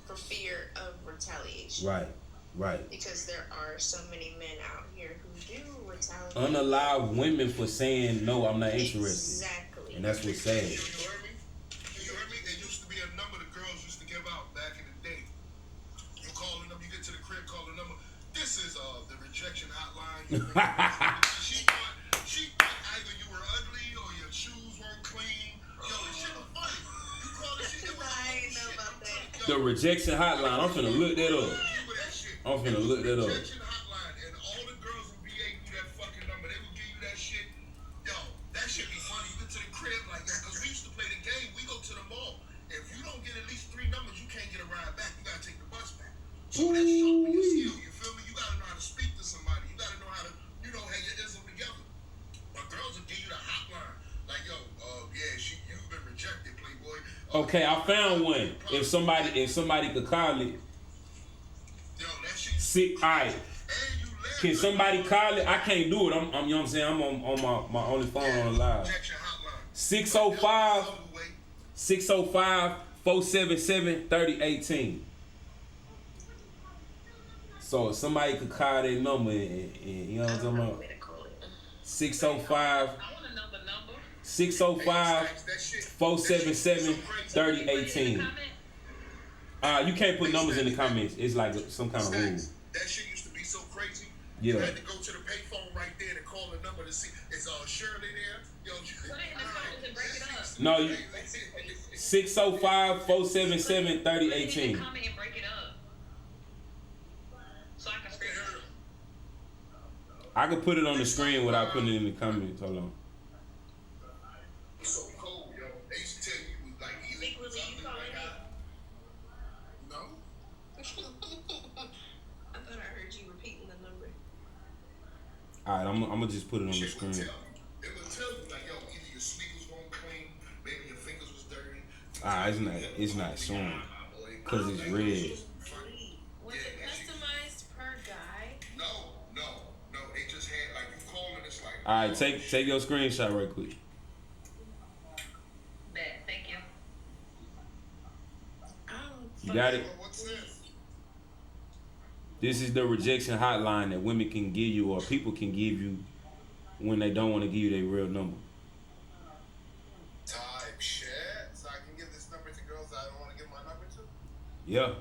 for fear of retaliation. Right. Because there are so many men out here who do retaliate. Unalive women for saying no, I'm not interested. Exactly. And that's what's sad. You heard me? You heard me? There used to be a number the girls used to give out back in the day. You call the number, you get to the crib, call the number. This is the rejection hotline. She thought either you were ugly or your shoes weren't clean. Yo, this shit was funny. You call this shit, it was I ain't know about that. The rejection hotline. I'm finna look that up. I'm finna look that up. Rejection hotline, and all the girls in VA knew that fucking number. They would give you that shit. Yo, that shit be funny. You get to the crib like that, because we used to play the game. We go to the mall. If you don't get at least 3 numbers, you can't get a ride back. You gotta take the bus back. So that's sharpen your skill. You feel me? You gotta know how to speak to somebody. You gotta know how to, have your ism together. But girls will give you the hotline. Like, yo, yeah, you've been rejected, playboy. Okay, I found one. If somebody could call it. Yo, that shit. Sick. Alright. Can somebody call it? I can't do it. I'm you know what I'm saying? I'm on my only phone on live. 605 477 3018. So if somebody could call that number and you know what I'm talking about? 605 605 477 3018. You can't put numbers in the comments. It's like some kind of rule. That shit used to be so crazy. Yeah. You had to go to the payphone right there to call the number to see. Is Shirley there? Yo, Put it in the comments and break it up. No, 605 477 3018. Put it in the comment and break it up. So I can screen it. I could put it on the screen without putting it in the comments. Hold on. So cold, yo. They used to tell you it was like easy. Secretly, you calling it? No. I thought I heard you repeating the number. Alright, I'm gonna just put it on the screen. It would tell you like, yo, either your sneakers weren't clean, maybe your fingers was dirty. It's not showing because it's red. Was it customized per guy? No. They just had like you call and it's like. Alright, take your screenshot right quick. Bet. Thank you. You got it? What's this? This is the rejection hotline that women can give you or people can give you when they don't want to give you their real number. Type shit. So I can give this number to girls that I don't want to give my number to? Yeah.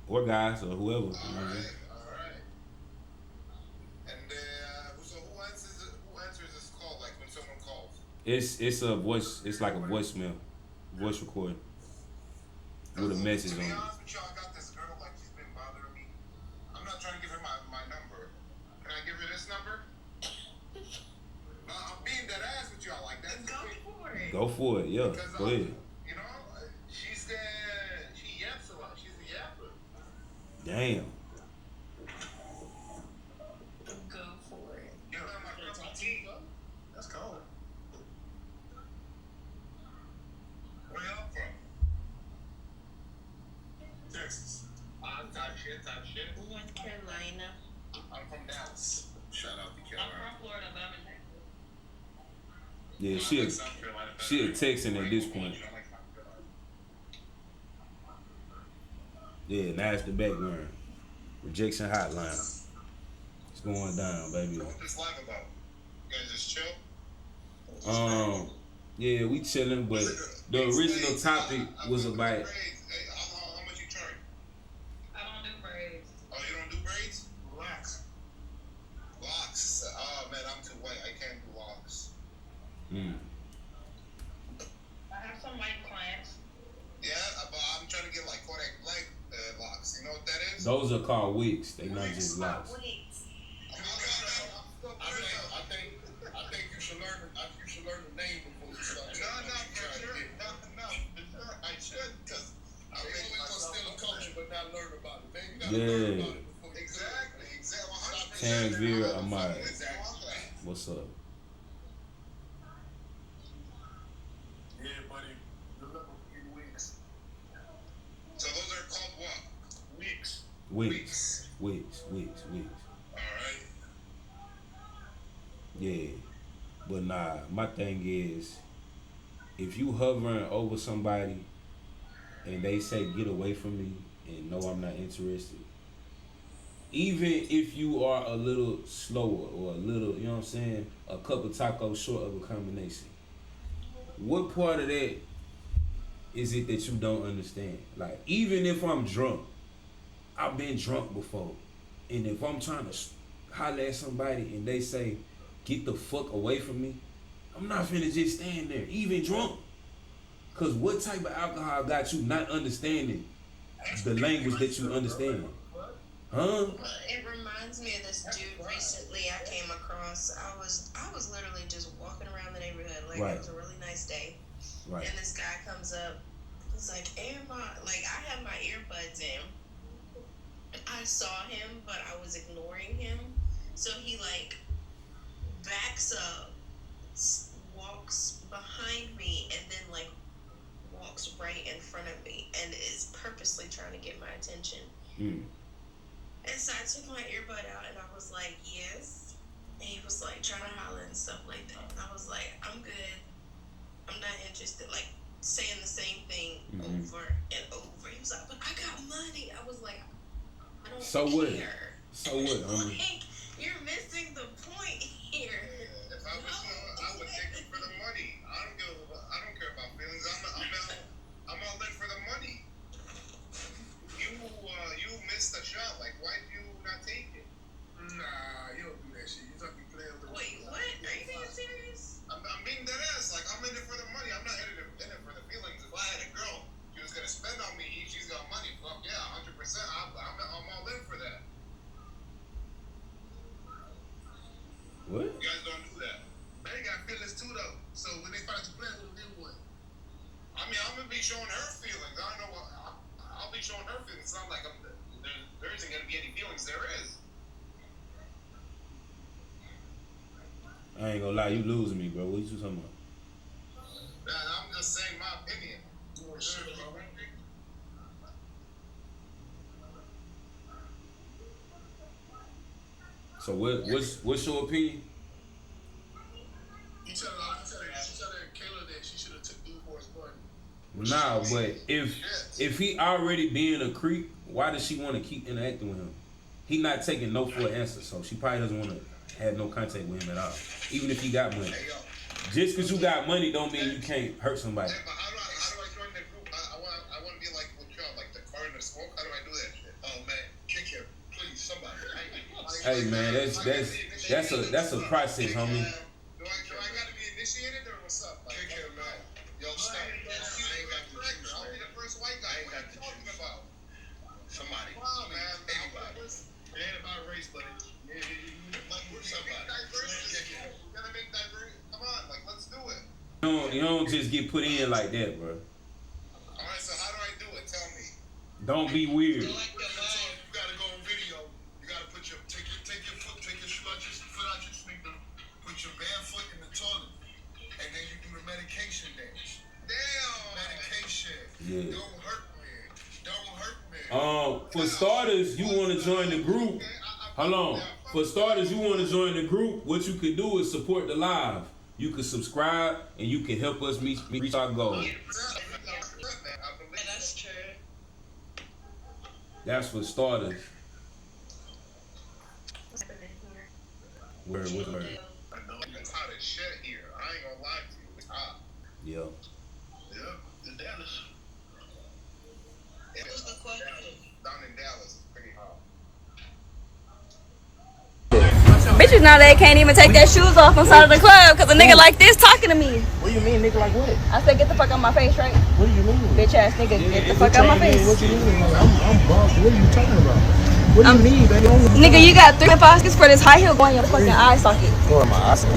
Or guys or whoever. Alright. And so who answers this call like when someone calls? It's a voice. It's like a voicemail, voice recording with a message to on be it. honest with you, I got this girl like she's been bothering me. I'm not trying to give her my number. Can I give her this number? No, I'm being dead ass with y'all like that. Go for it. Go for it. Yeah. Because, Go ahead. She yaps a lot. She's a yapper. Damn. Go for it. You know my girl Tati? That's cold. Where y'all from? Texas. Type shit. North Carolina. I'm from Dallas. Shout out to I'm Carolina. from Florida, but I'm in Texas. Yeah, she a texting at this point. Yeah, now it's the background. Rejection hotline. It's going down, baby. What's this live about? You guys just chill? Yeah, we chilling, but the original topic was about. Hey, how much you charge? I don't do braids. Oh, you don't do braids? Locks. Oh man, I'm too white. I can't do locks. I have some white clients. Yeah, but I'm trying to get like Kodak Black locks. You know what that is? Those are called wigs. They not just locks. I think you should learn. You should learn the name before you start. No, I should because I mean we gonna steal a culture but not learn about it. Man, you gotta learn about it before. Exactly. Tanvir Ahmad. Exactly. What's up? Yeah, buddy. Good luck with your weeks. So those are called what? Weeks. Wigs. Alright. Yeah. But nah, my thing is, if you hovering over somebody and they say get away from me, and no, I'm not interested. Even if you are a little slower or a little, you know what I'm saying, a couple tacos short of a combination. What part of that is it that you don't understand? Like, even if I'm drunk, I've been drunk before. And if I'm trying to holler at somebody and they say, get the fuck away from me, I'm not finna just stand there, even drunk. Cause what type of alcohol got you not understanding the language that you understand? Huh? It reminds me of this dude recently I came across. I was literally just walking around the neighborhood, like Right. It was a really nice day. Right. And this guy comes up, he's like, I have my earbuds in. I saw him, but I was ignoring him. So he like backs up, walks behind me, and then like walks right in front of me and is purposely trying to get my attention. And so I took my earbud out and I was like, yes. And he was like trying to holler and stuff like that. And I was like, I'm good. I'm not interested. Like saying the same thing over and over. He was like, but I got money. I was like, I don't So care. what? So what? Like, you're missing the point here. Yeah, if I was I would take him for the money. I don't care about feelings. I'm all in for the money. You missed a shot. Like, why did you not take it? Nah, you don't do that shit. You talking playing with the Wait, what? Are you being serious? I'm being dead ass. Like, I'm in it for the money. I'm not in it for the feelings. If I had a girl, she was gonna spend on me. She's got money. Fuck yeah, 100%. I'm all in for that. What? You guys don't do that. They got feelings too though. So when they find you playing with them, then what? I mean, I'm gonna be showing her feelings. I don't know what. I'll be showing her feelings. It's not like there isn't gonna be any feelings. There is. I ain't gonna lie, you losing me, bro. What you talking about? Man, I'm just saying my opinion. For sure, bro. So what's your opinion? You tell Kayla that she should have took dude for his money. Nah, but if he already being a creep, why does she want to keep interacting with him? He not taking no for an answer, so she probably doesn't want to have no contact with him at all, even if he got money. Hey, yo. Just because you got money don't mean you can't hurt somebody. Hey, but how do I join that group? I want to be like with y'all, like the car in the smoke. How do I do that shit? Oh man, kick him, please, somebody. Hey man, that's a process, homie. Do I gotta be initiated or what's up? Like, kick him, man. Yo, stop. I ain't got the juice. I'll be the first white guy. I ain't got the talking about. Somebody. Wow, man. Anybody. It ain't about race, but somebody. We gotta make diverse. Come on, like let's do it. You don't just get put in like that, bro. Alright, so how do I do it? Tell me. Don't be weird. You gotta go on video. You gotta take your shoe out your foot out your sneaker, put your bare foot in the toilet, and then you do the medication dance. Damn. Medication. Yeah. Don't hurt me. For starters, you want to join the group. Hold on. For starters, you want to join the group. What you can do is support the live. You can subscribe and you can help us reach our goal. That's true. That's for starters. What's happening here? Word. It's hot as shit here. I ain't gonna lie to you. It's hot. Yeah. Yeah. In Dallas. What's the question? Down in Dallas, it's pretty hot. Bitches nowadays can't even take their shoes off inside of the club because a nigga like this talking to me. What do you mean, nigga? Like what? I said, get the fuck out my face, right? What do you mean? Bitch ass nigga, get the fuck out my face. What you mean? I'm bumped. What are you talking about? What do you mean, baby? Nigga, you got 3 pockets for this high heel going in your fucking eye socket. Going my eye socket.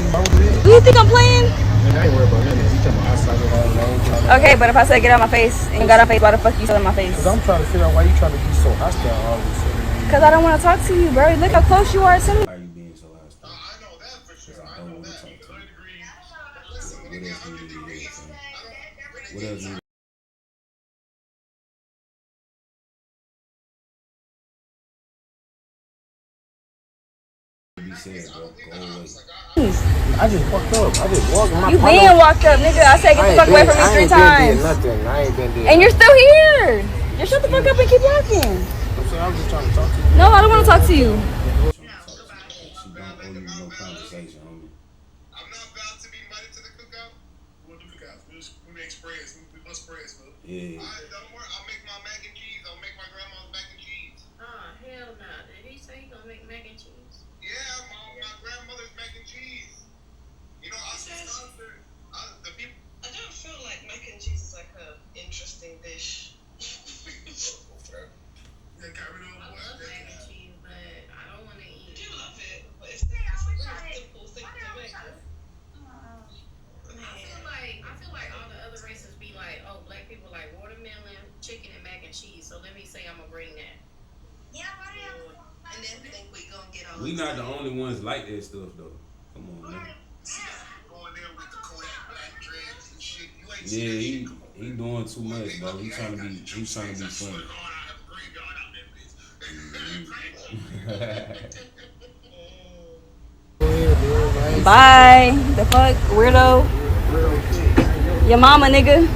Do you think I'm playing? I ain't worried about that. You talking my eye socket all alone? Okay, but if I said get out my face and you got out my face, why the fuck you still in my face? Because I'm trying to figure out why you trying to be so hostile all of a sudden. Because I don't want to talk to you, bro. Look how close you are to me. Why are you being so hostile? I know that for sure. I I don't know want to that. talk to 100 you. degrees. Listen, when What you get else do 100 you do? degrees, I don't. What else do you be saying, bro? Go away. I just fucked up. I just walked. My You partner- been walked up, nigga. I said get the fuck away from me 3 times. Nothing. I ain't been there. And you're still here. Just shut the fuck up and keep walking. I'm saying I was just trying to talk to you. No, I don't want to talk to you. She don't owe you no conversation, homie. I'm not about to be invited to the cookout. We'll do cookouts. We make spreads. We must spreads, bro. Yeah. Alright, don't worry. I'll make my mac and cheese. I'll make my grandma's mac and cheese. Oh, hell no. Did he say he gonna make mac and cheese? Yeah, my grandmother's mac and cheese. You know, the people. I don't feel like mac and cheese is like a interesting dish. Yeah, got rid of I boy. love mac and cheese, but I don't want to eat. You love it, but it's a very simple thing to make. I feel like all the other races be like, oh, black people like watermelon, chicken, and mac and cheese. So let me say I'm gonna bring that. And then think we gonna get all We not the only ones like that stuff though. Come on, man. Going there with the Kodak black dreads and shit. You ain't Yeah, seen that shit. he doing too much, bro. He trying to be funny. I swear to God, I have a graveyard out there, bitch. Go ahead, dude. Right? Bye. The fuck, weirdo. Your mama, nigga.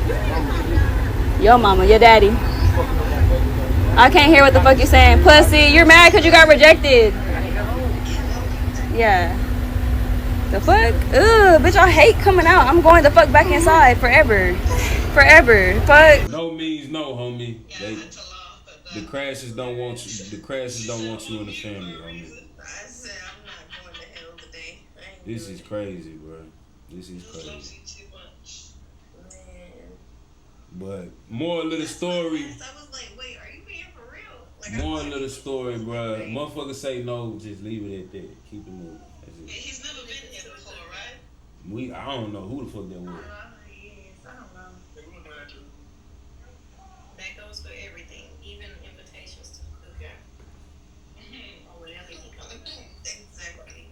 Your mama, your daddy. I can't hear what the fuck you saying. Pussy, you're mad because you got rejected. Yeah. The fuck? Ugh, bitch, I hate coming out. I'm going the fuck back inside forever. Forever. Fuck. No means no, homie. Yeah, I They, had to laugh at that. the crashes don't want you. The crashes don't want you in the family, homie. I said I'm not going to hell today. I ain't This doing is it. crazy, bro. This is He just loves crazy. you too much. Man. But moral of the story. I was like, wait, are you being for real? Like, Moral of the story, bro. Motherfuckers say no, just leave it at that. Keep it moving. That's it. He's never been here before, right? I don't know who the fuck that was. Yes, I don't know. Yeah, we wouldn't know that too. That goes for everything, even invitations to the cookout. Or whatever he calls it. Exactly.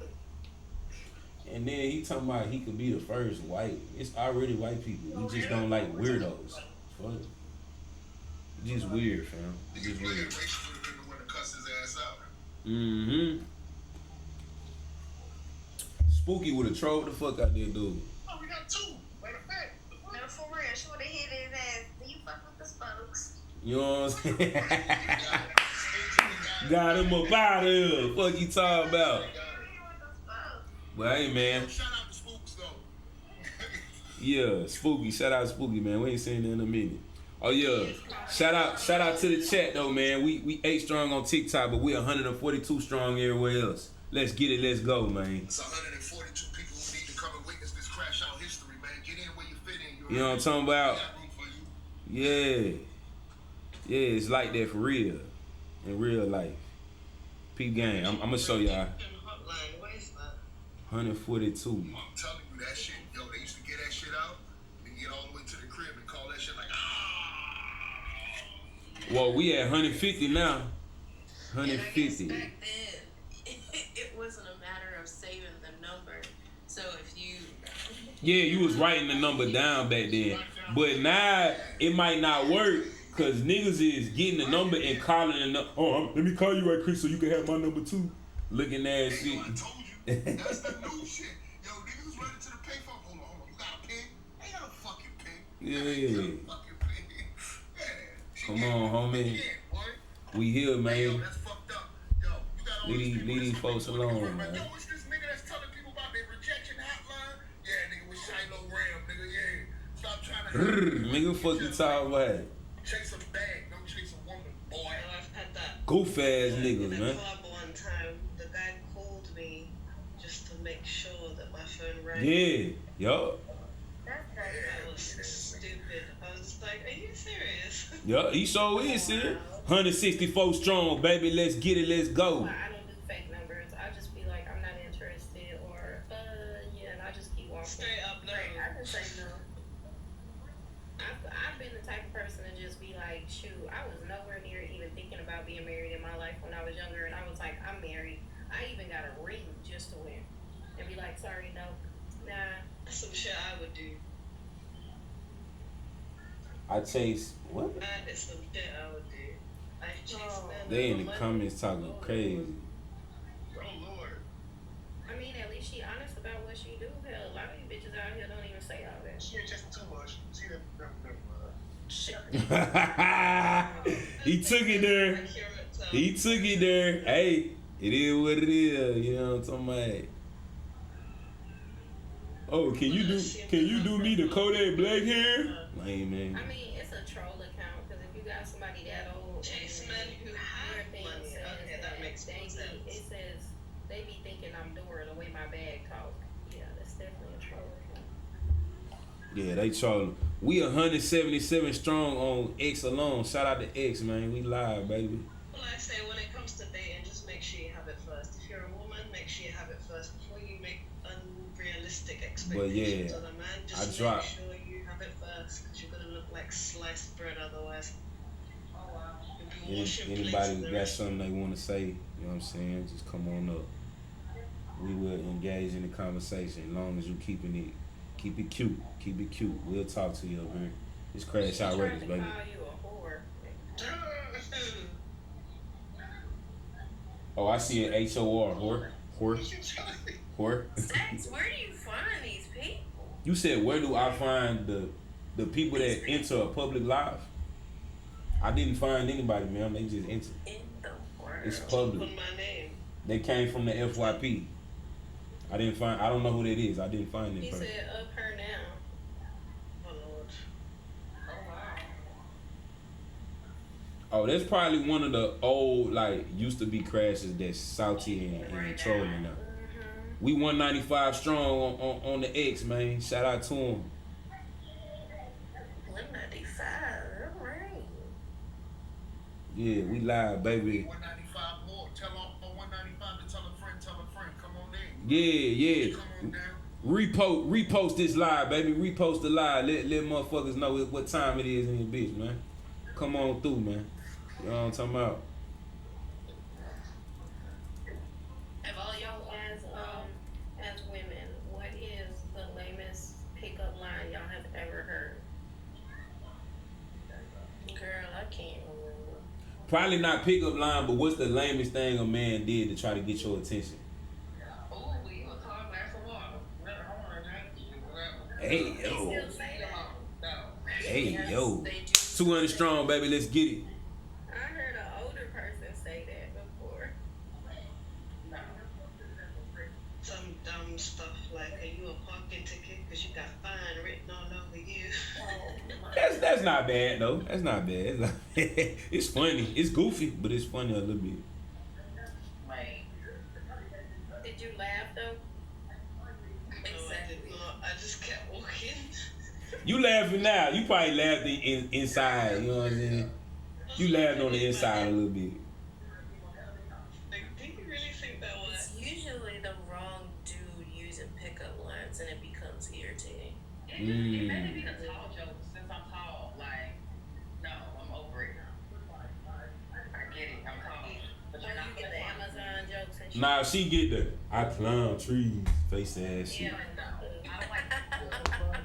And then he talking about he could be the first white. It's already white people. We just don't like weirdos. Fuck. Just weird, fam. Niggas Just playing weird. racist would have been the one to cuss his ass out. Mm-hmm. Spooky would have trolled the fuck out there, dude. Oh, we got two. Matter of fact. No, for real, she would have hit his ass. Do you fuck with the spokes? You know what I'm saying? Got him up out of here. Fuck you talking about? But hey, man. Shout out to Spooks though. Yeah, Spooky. Shout out Spooky, man. We ain't seen that in a minute. Oh yeah. Shout out to the chat though, man. We 8 strong on TikTok, but we 142 strong everywhere else. Let's get it. Let's go, man. It's 142 people who need to come and witness this crash out history, man. Get in where you fit in. You know what I'm talking about? We got room for you. Yeah. Yeah, it's like that for real. In real life. Peep game. I'm gonna show y'all. Hotline, what is that? 142. I'm telling you that shit. Yo, they used to get that shit out and get all the way to the crib and call that shit like, Well, we at 150 now. And I guess 150. back then, it wasn't a matter of saving the number. So if you Yeah, you was writing the number down back then. But now it might not work because niggas is getting the number and calling the number. Oh, let me call you right quick so you can have my number too. Looking ass hey, yo, shit. I told you. That's the new shit. Yo, niggas was running to the payphone. Hold on. You got a pen? Ain't got a fucking pen. Yeah. Got a fucking pen. Yeah. She Come gave on, me a homie. pen, boy. We here, Hey, yo, man. that's fucked up. Yo, you got all Leave these these- people leave these that's folks coming alone, to the man. Yo, it's this nigga that's telling people about their rejection hotline. Yeah, nigga, with Shiloh Ram, nigga, yeah. Stop trying to Nigga, fuck you talking about? chase a bag, don't chase a woman, boy. And I've had that. Goof ass In niggas, a man. club one time, the guy called me just to make sure that my phone rang. Yeah. Yo. That was stupid. I was just like, are you serious? Yo, he sure is, see? 164 strong, baby. Let's get it. Let's go. I don't do fake numbers. I just be like, I'm not interested, or yeah, and I just keep walking. Straight up, no. Right, I can say no. I've been the type of person to just be like, shoot, I was nowhere near even thinking about being married in my life when I was younger, and I was like, I'm married. I even got a ring just to win, and be like, sorry, no, nah. That's some shit I would do. I chase what? That is some shit I would do. I chase men. They in with the money. comments talking crazy. Oh, Lord. I mean, at least she honest about what she do. Hell, a lot of you bitches out here don't even say all that. She ain't chasing too much. She never. Shut He took it there. He took it there. Hey, it is what it is. You know what I'm talking about? Oh, can you do me the Kodak black hair? Lame, man. I mean, it's a troll account because if you got somebody that old, Chase men who have everything money. says Okay, that makes they sense. be, it says they be thinking I'm doing the way my bag costs. Yeah, that's definitely a troll account. Yeah, they trolling. We 177 strong on X alone. Shout out to X, man. We live, baby. Well, I say when it comes to dating, just make sure you have it first. If you're a woman, make sure you have it first before you make unrealistic expectations on a man. Just make sure you have it first, because you're gonna look like sliced bread otherwise. Oh wow. Anybody got something they want to say, you know what I'm saying, just come on up. We will engage in the conversation as long as you keep it cute. Keep it cute. We'll talk to you over here. It's Crash Out Records, baby. Call you a whore. Oh, I see an HOR. Whore. Sex, where do you find these people? You said, where do I find the people that enter a public live? I didn't find anybody, man. They just entered. In the world. It's public. Put my name. They came from the FYP. I don't know who that is. I didn't find that He person. said up her now. Oh Lord. Oh wow. Oh, that's probably one of the old, like, used to be crashes that's salty and trolling now. We 195 strong on the X, man. Shout out to him. 195, all right. Yeah, we live, baby. 195 more. Tell on 195 to tell a friend. Come on in. Yeah. Come on down. Repost this live, baby. Repost the live. Let motherfuckers know what time it is in your bitch, man. Come on through, man. You know what I'm talking about? Have all y'all as women, what is the lamest pickup line y'all have ever heard? Girl, I can't remember. Probably not pickup line, but what's the lamest thing a man did to try to get your attention? Oh, we gonna talk glass of water. Hey, They yo. still say that. Hey, Yes, yo. they do. 200 strong, baby. Let's get it. I heard an older person say that before. Some dumb stuff like, are you a parking ticket? Because you got fine written all over you. That's not bad though. That's not bad. It's, not bad. It's funny. It's goofy, but it's funny a little bit. Wait. Did you laugh though? No, I did not. I just kept walking. You laughing now. You probably laughed inside. You know what I'm saying? You laughed on the inside a little bit. Like, do you really think that was? It's usually the wrong dude using pickup lines and it becomes irritating. It may be the tall jokes since I'm tall. Like, no, I'm over it. I get it, I'm tall. But Or you're not you get the that Amazon jokes and shit. Nah, she get the I climb trees face ass shit. Yeah, I don't like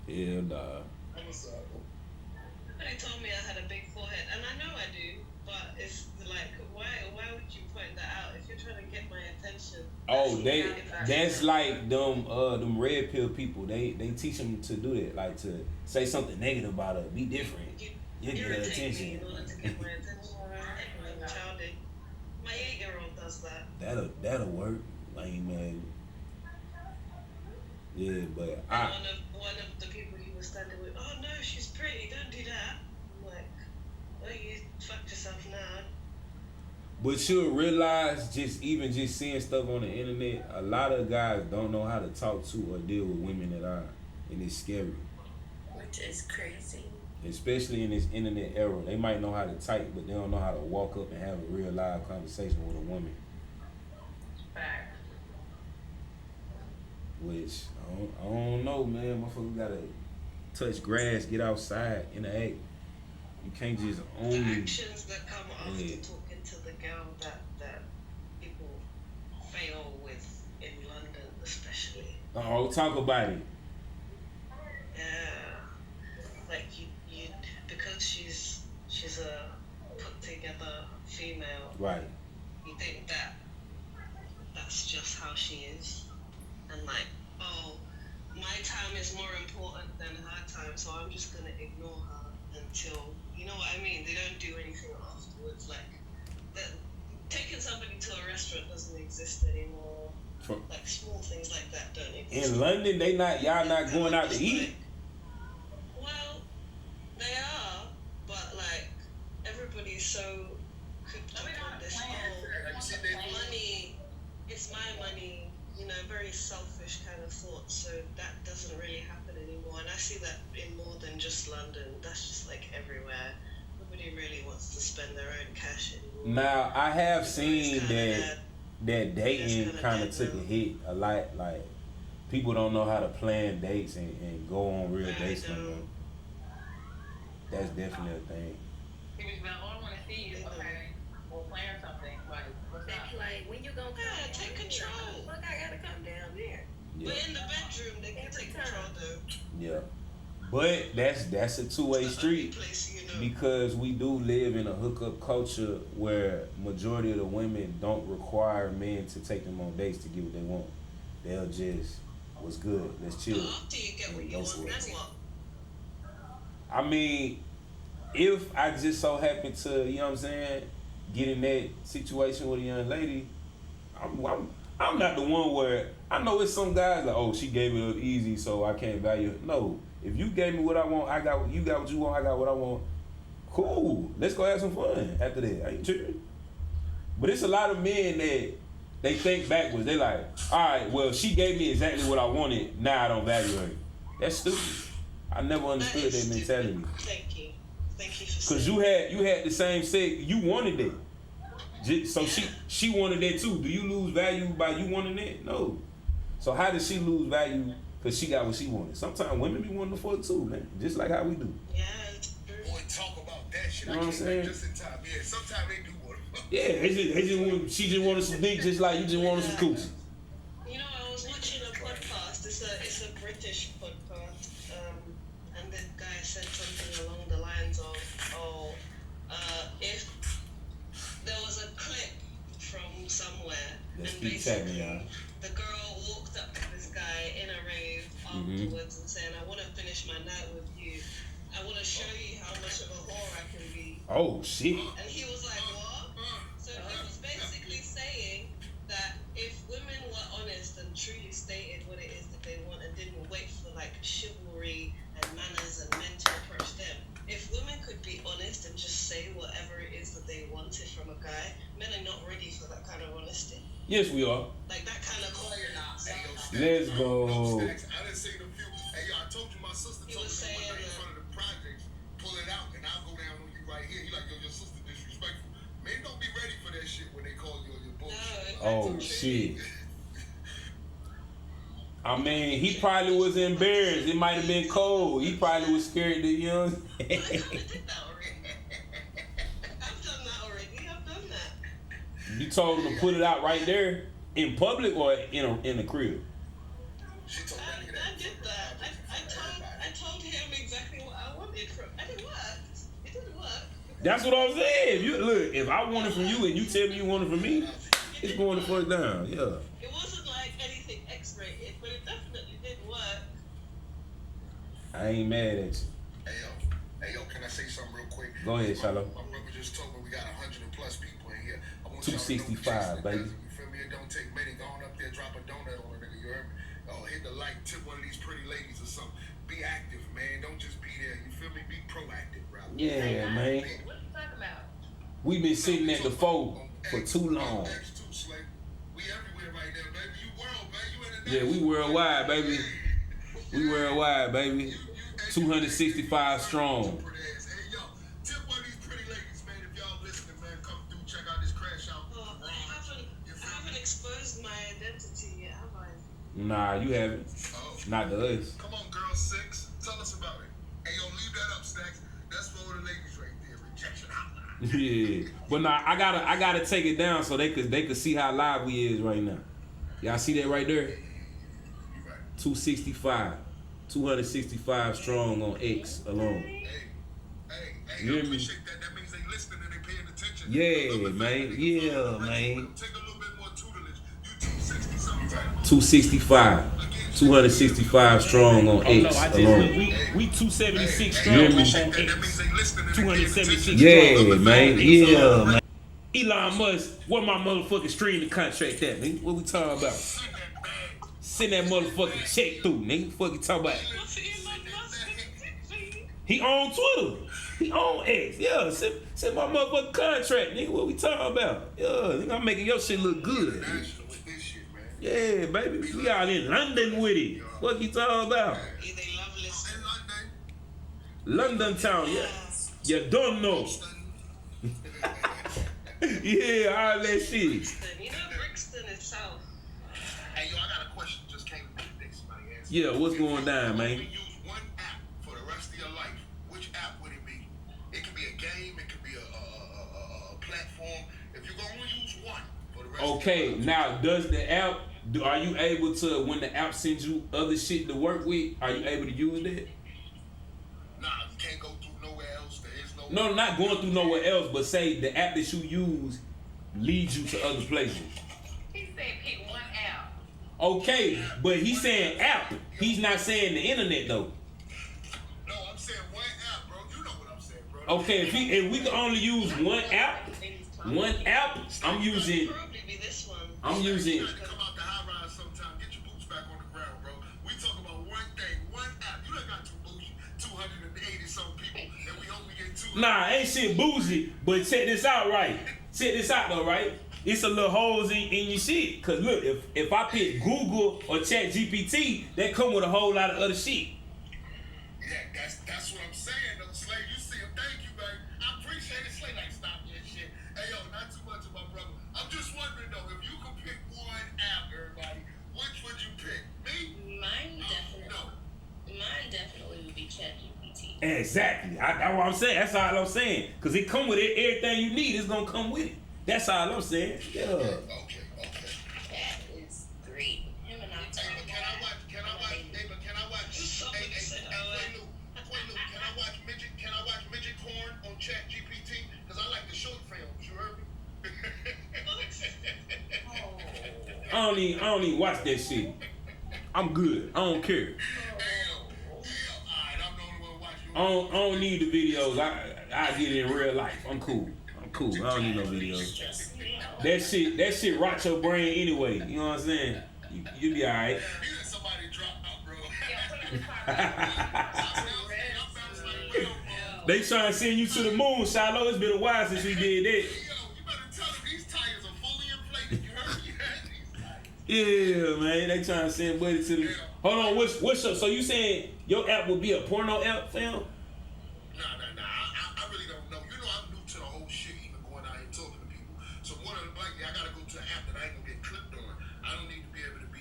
Yeah, nah. Somebody told me I had a big forehead, and I know I do, but it's like, why would you point that out if you're trying to get my attention? Oh, that's like them red pill people. They teach them to do that, like to say something negative about her, be different. You get her irritate me attention. in order to get my attention. I'm childish. My 8-year-old does that. That'll work. Lame man. Yeah, but One of the people he was standing with, oh no, she's pretty, don't do that. I'm like, well, you fucked yourself now. But you'll realize just seeing stuff on the internet, a lot of guys don't know how to talk to or deal with women at all. And it's scary. which is crazy. Especially in this internet era. They might know how to type, but they don't know how to walk up and have a real live conversation with a woman. fact. Which, I don't know, man. Motherfucker gotta touch grass, get outside, interact. You can't just The only... actions that come after Yeah. talking to the girl that people fail with in London, especially. Oh, talk about it. Yeah, like you because she's a put together female. Right. You think that that's just how she is, and like, oh, my time is more important than her time, so I'm just gonna ignore her until, you know what I mean? They don't do anything afterwards. Like taking somebody to a restaurant doesn't exist anymore. Like small things like that don't exist. In London, y'all not going out to eat? Well, they are, but like everybody's so cooked up on this whole money. It's my money, you know, very selfish kind of thought. So that doesn't really happen anymore, and I see that in more than just London. That's just like everywhere. Nobody really wants to spend their own cash anymore. Now I have seen that dating kind of took a hit a lot. Like people don't know how to plan dates and go on real dates no more. That's definitely a thing. He was like, all I want to see is okay, we'll plan something. Like, what's up? Like, when you gonna come? Take control. Look, I gotta come down there. Yeah. But in the bedroom, they can take control though. Yeah. But that's a two-way street because we do live in a hookup culture where majority of the women don't require men to take them on dates to get what they want. They'll just, what's good, let's chill. After you get what you want, then what? I mean, if I just so happen to, you know what I'm saying, get in that situation with a young lady, I'm not the one where, I know it's some guys like, oh, she gave it up easy, so I can't value it. No. If you gave me what I want, you got what you want, I got what I want. Cool. Let's go have some fun after that. I ain't tripping. But it's a lot of men that they think backwards. They like, all right, well, she gave me exactly what I wanted. Now I don't value her. That's stupid. I never understood that mentality. Thank you. Thank you for Because you had the same sex. You wanted it. So she wanted that too. Do you lose value by you wanting it? No. So how does she lose value? Because she got what she wanted. Sometimes women be wanting to fuck too, man. Just like how we do. Yeah. Boy, talk about that shit. You know what I'm saying? Just in time. Yeah, sometimes they do want to fuck. Yeah, she just wanted some dick just like you just wanted some coochie. You know, I was watching a podcast. It's a British podcast. And the guy said something along the lines of, if there was a clip from somewhere, and basically the girl walked up to this guy in a rave afterwards and saying, I want to finish my night with you. I want to show you how much of a whore I can be. Oh, shit. And he was like, what? So he was basically saying that if women were honest and truly stated what it is that they want and didn't wait for like chivalry and manners and men to approach them, if women could be honest and just say whatever it is that they wanted from a guy, men are not ready for that kind of honesty. Yes, we are. Like that kind of Let's go. I done seen a few. Hey, yo, I told you my sister told me one night in front of the projects, pull it out and I'll go down on you right here. You like, yo, your sister disrespectful. Men don't be ready for that shit when they call you your bullshit. Oh, shit. I mean, he probably was embarrassed. It might have been cold. He probably was scared to, you know. I did that already. I've done that already. I've done that. You told him to put it out right there in public or in the crib? I did that. I told him exactly what I wanted from. And it worked. It didn't work. That's what I'm saying. Look, if I want it from you and you tell me you want it from me, it's going the fuck down. Yeah. It wasn't like anything X-rated, but it definitely did work. I ain't mad at you. Hey yo, can I say something real quick? Go ahead, Shallow. My brother just told me we got 100 and plus people in here. I want 265, baby. You feel me? It don't take many. Go on up there, drop a donut on a nigga. You heard me? Oh, hit the like, tip one of these pretty ladies or something. Be active, man. Don't just be there. You feel me? Be proactive, bro. Yeah, man. What are you talking about? We been sitting at the phone for too long. We everywhere right now, baby. You world, man. You in the Yeah, we worldwide, baby. We worldwide, baby. 265 strong. Hey, yo, tip one of these pretty ladies, man. If y'all listening, man, come through, check out this crash out. I haven't exposed my identity yet, have I? Nah, you haven't. Oh. Not to us. Come on, girl 6. Tell us about it. Hey, yo, leave that up, Stacks. That's for the ladies right there. Rejection hotline. Yeah, but nah, I gotta take it down so they could see how live we is right now. Y'all see that right there? 265 strong on X alone. Hey, You hear I me? appreciate that. That means they listening and they paying attention. Yeah, man. Yeah, man. Take a little bit more tutelage. You 260 something. 265. 265 strong on X alone. We 276 You hear strong me? on X. 276 Yeah, strong. man. Yeah, man. Elon Musk, where my motherfucking streaming contract at, nigga? What we talking about? Send that motherfucking check through, nigga. Fuck you talking about? He on Twitter. He on X. Yeah, send my motherfucking contract, nigga. What we talking about? Yeah, nigga, I'm making your shit look good. Nigga. Yeah, baby. We out in London with it. What you talking about? London town, yeah. You don't know. Yeah, all that shit. You know Brixton is south. Hey, yo, I got a question. Just came to me. Somebody asked. Yeah, what's going down, man? If you use one app for the rest of your life, which app would it be? It could be a game. It could be a platform. If you're going to use one for the rest of your life. Okay, now does the app, are you able to, when the app sends you other shit to work with, are you able to use that? Nah, you can't go through nowhere else. There is no. No, not going through nowhere else, but say the app that you use leads you to other places. He said pick one app. Okay, but he's saying app. He's not saying the internet though. No, I'm saying one app, bro. You know what I'm saying, bro. Okay, if we can only use one app, I'm using. Probably be this one. I'm using. You got to come out the high rise sometime. Get your boots back on the ground, bro. We talk about one thing, one app. You done got two boots, 280 some people, and we hope we get 200. Nah, ain't shit bougie, but check this out, right? Check this out though, right? It's a little holes in your shit. Cause look, if I pick Google or Chat GPT, that come with a whole lot of other shit. Yeah, that's what I'm saying, though, Slay. You see him, thank you, man. I appreciate it, Slay. Like, stop your shit. Hey, yo, not too much of my brother. I'm just wondering, though, if you could pick one app, everybody, which would you pick? Me? Mine definitely would be ChatGPT. Exactly. That's what I'm saying. That's all I'm saying. Cause it come with it. Everything you need is gonna come with it. That's all I'm saying. Yeah. Okay. That is great. Him and I Hey, but can I watch, can I watch midget corn on Chat GPT? Because I like the short films, you heard me? I don't even watch that shit. I'm good. I don't care. I don't need the videos. I get it in real life. I'm cool. I don't need no videos. That shit rot your brain anyway. You know what I'm saying? You be alright. Somebody drop out, bro. They trying to send you to the moon, Shiloh. It's been a while since we did that. Yo, you better tell them these tires are fully inflated. You heard me? Yeah, man. They trying to send Buddy to the. Hold on. What's up? So you saying your app will be a porno app, fam? Nah. I really don't know. You know, I'm new to the whole shit, even going out here talking to people. So more than likely, I gotta go to an app that I ain't gonna get clipped on. I don't need to be able to be,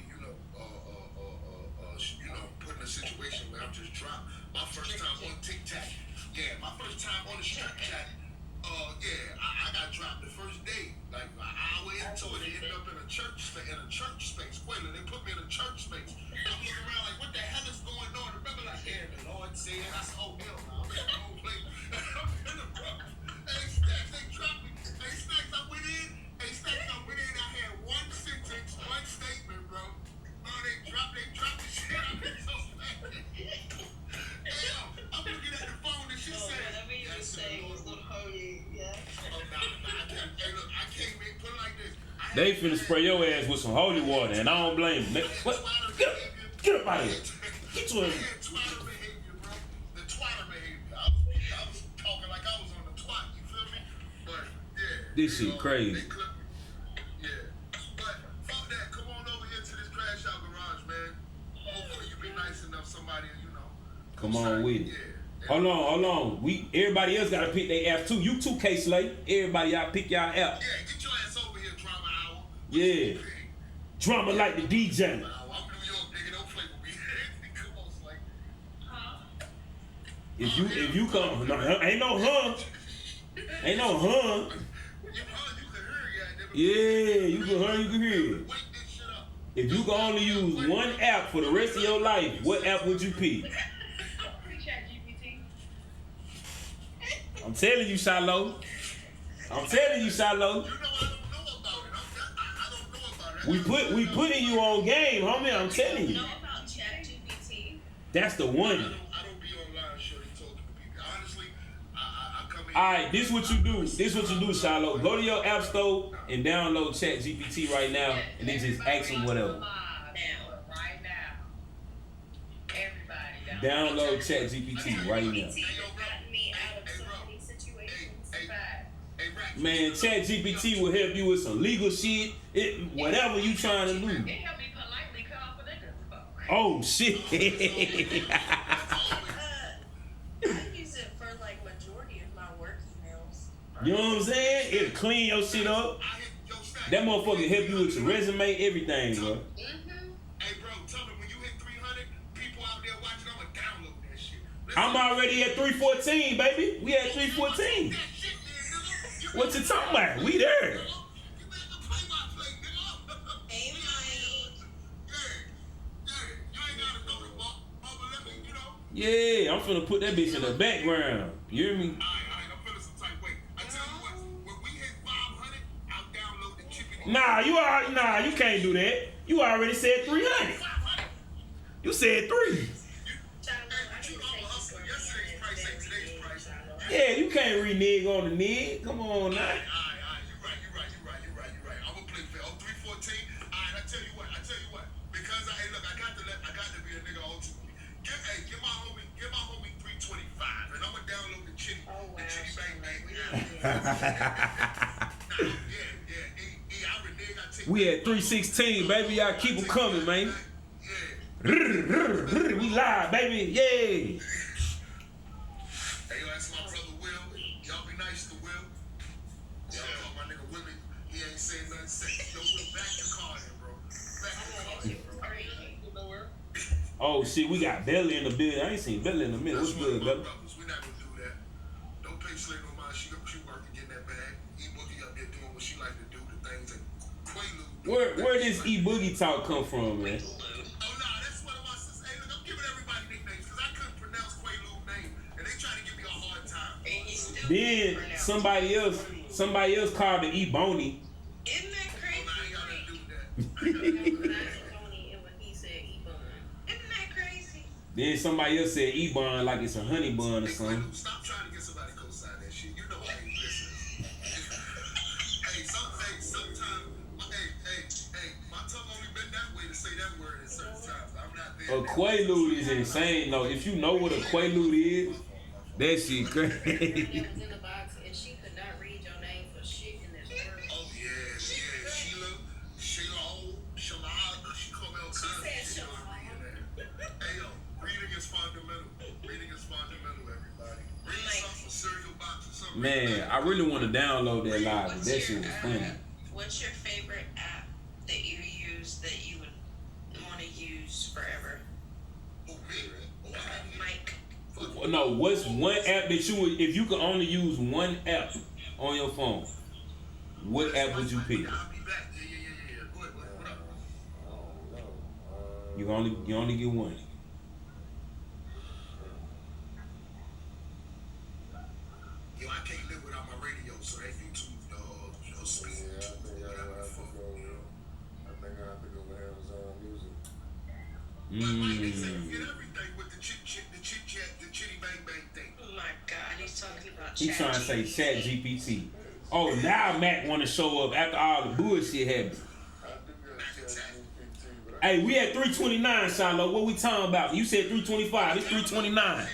put in a situation where I'm just dropped. My first time on TikTok. Yeah, my first time on the Snapchat. I got dropped the first day. Like an hour into it, it ended up in a church space. Quayla, they put me in a church space. I'm looking around like, what the hell is going on? Remember, like, yeah, the Lord said, I said, oh hell no, I'm in the whole place. I'm in the bro. Hey, Stacks, they dropped me. Hey, Stacks, I went in. I had one sentence, one statement, bro. Oh, they dropped the shit. I've been so mad. Hey, yo, I'm looking at the phone and she said, whatever you were saying was not holy, yeah? Oh, nah, I can't. Hey, look, I can't make put it like this. They finna spray your ass with some holy water, and I don't blame them. What? Get up out of here. Get to him. Twitter behavior, bro. The Twitter behavior. I was talking like I was on the twat, you feel me? But, yeah. This shit crazy. They clipped me. Yeah. But, fuck that. Come on over here to this crash out garage, man. Hopefully you be nice enough, somebody, Come on with it. Yeah. Hold on. Everybody else gotta pick their app too. You too, K-Slay. Everybody, y'all pick y'all app. Yeah, get your ass over here, Drama Hour. Yeah. Drama like the DJ. I'm New York, nigga. Don't play with me. Come on, Slay. If you come, no, ain't no huh. Ain't no huh. Yeah, you can hear, you can hear. If you can only use one app for the rest of your life, what app would you pick? I'm telling you, Shiloh. We putting you on game, homie. I'm telling you. Know about That's the one. I don't be online shorty talking to people. Honestly, I come in. Alright, this what you do. This what you do, Shiloh. Go to your app store and download ChatGPT right now, and then just ask him whatever. Right now. Everybody Download ChatGPT right now. Man, ChatGPT will help you with some legal shit, whatever you trying to do. It help me politely call for niggas. Oh shit. I use it for like majority of my work emails. You know what I'm saying? It'll clean your shit up. That motherfucker help you with your resume, everything, bro. Hey, bro, tell them when you hit 300, people out there watching, I'm gonna download that shit. I'm already at 314, baby. We at 314. What you talking about? We there. Yeah, I'm finna put that bitch in the background. You hear me? I'm feeling some type way. I tell you what, when we hit 500, I'll download the chicken. Nah, you can't do that. You already said 300. You said 3. Yeah, you can't renege on the nig. Come on now. You're right. I'm gonna play fair. Oh, 314. Alright, I tell you what. Because I got to be a nigga all too. Give my homie 325, and I'm gonna download the chitty bang. We at 316, baby. Y'all keep them coming, man. Yeah. We live, baby. Yeah. Hey, yo, that's my brother Will. Y'all be nice to Will. Y'all call my nigga Willie. He ain't saying nothing safe. Yo, Will, back your car in, bro. Back your car in. Oh shit, we got Belly in the building. I ain't seen Belly in the middle. What's good, brother? We're not gonna do that. Don't pay Slay no mind. She working, getting that bag. E-Boogie up there doing what she like to do, the things that Quaalude. Where does E-Boogie talk come from, man? Then somebody else called it E-Boney. Isn't that crazy? When he said E-Bun. Isn't that crazy? Then somebody else said E-Bun like it's a honey bun or something. Stop trying to get somebody to co-sign that shit. You know I ain't listening. Sometimes, my tongue only been that way to say that word at certain times. I'm not there. A Quaalude is insane though. If you know what a Quaalude is, that shit crazy. It was in the box and she could not read your name for shit in this world. Oh yeah. Sheila, she called me all time. Hey yo, reading is fundamental. Everybody. Read something, cereal box or something. Man, I really want to download that live. That shit was funny. What's your favorite app that you use that you would want to use forever? Mike. No, what's one app that you would, if you could only use one app on your phone, what app would you pick? I'll be back. Yeah. Go ahead. What up? You only get one. Yo, I can't live without my radio, so that YouTube, speed. I think I have to go with Amazon Music. They say you get everything with the chit-chat, the chitty bang bang thing. Oh my God, he's talking about He's trying to say ChatGPT. Oh, now Mac want to show up after all the bullshit happened. Hey, we at 329, Shiloh. What we talking about? You said 325. It's 329. I already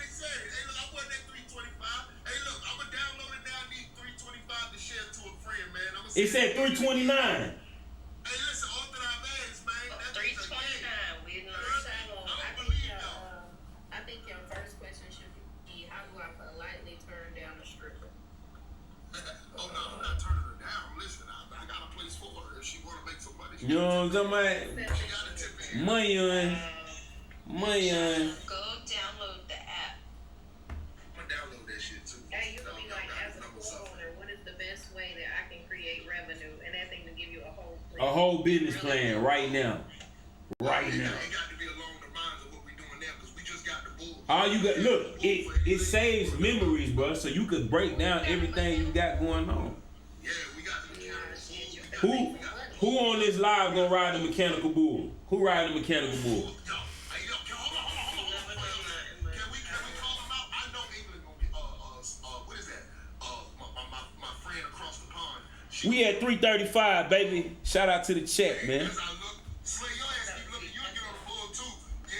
said it. Hey, look, I wasn't at 325. Hey, look, I'm going to download it now. I need 325 to share to a friend, man. It said 329. Hey, listen, all that I've asked, man. That's 329. We I think your first question should be, how do I politely turn down a stripper? Oh, no, I'm not turning her down. Listen, I got a place for her. If she want to make some money, you know what I'm talking about? she got a tip in. Money on. Go download the app. I'm going to download that shit, too. Hey, you can be like, as a store owner, what is the best way that I can create revenue? And that thing to give you a whole business plan right now. Right now. It got to be along the lines of what we're doing now, because we just got the bull. All you got, look, it saves memories, bro, so you could break down everything you got going on. Yeah, we got the mechanical bull. Who on this live gonna ride the mechanical bull? Who ride the mechanical bull? Yo, hold on. We at 3:35, baby. Shout out to the chat, man. Because I look, Slay, your ass keep looking. You'll get on the bull too. Yeah,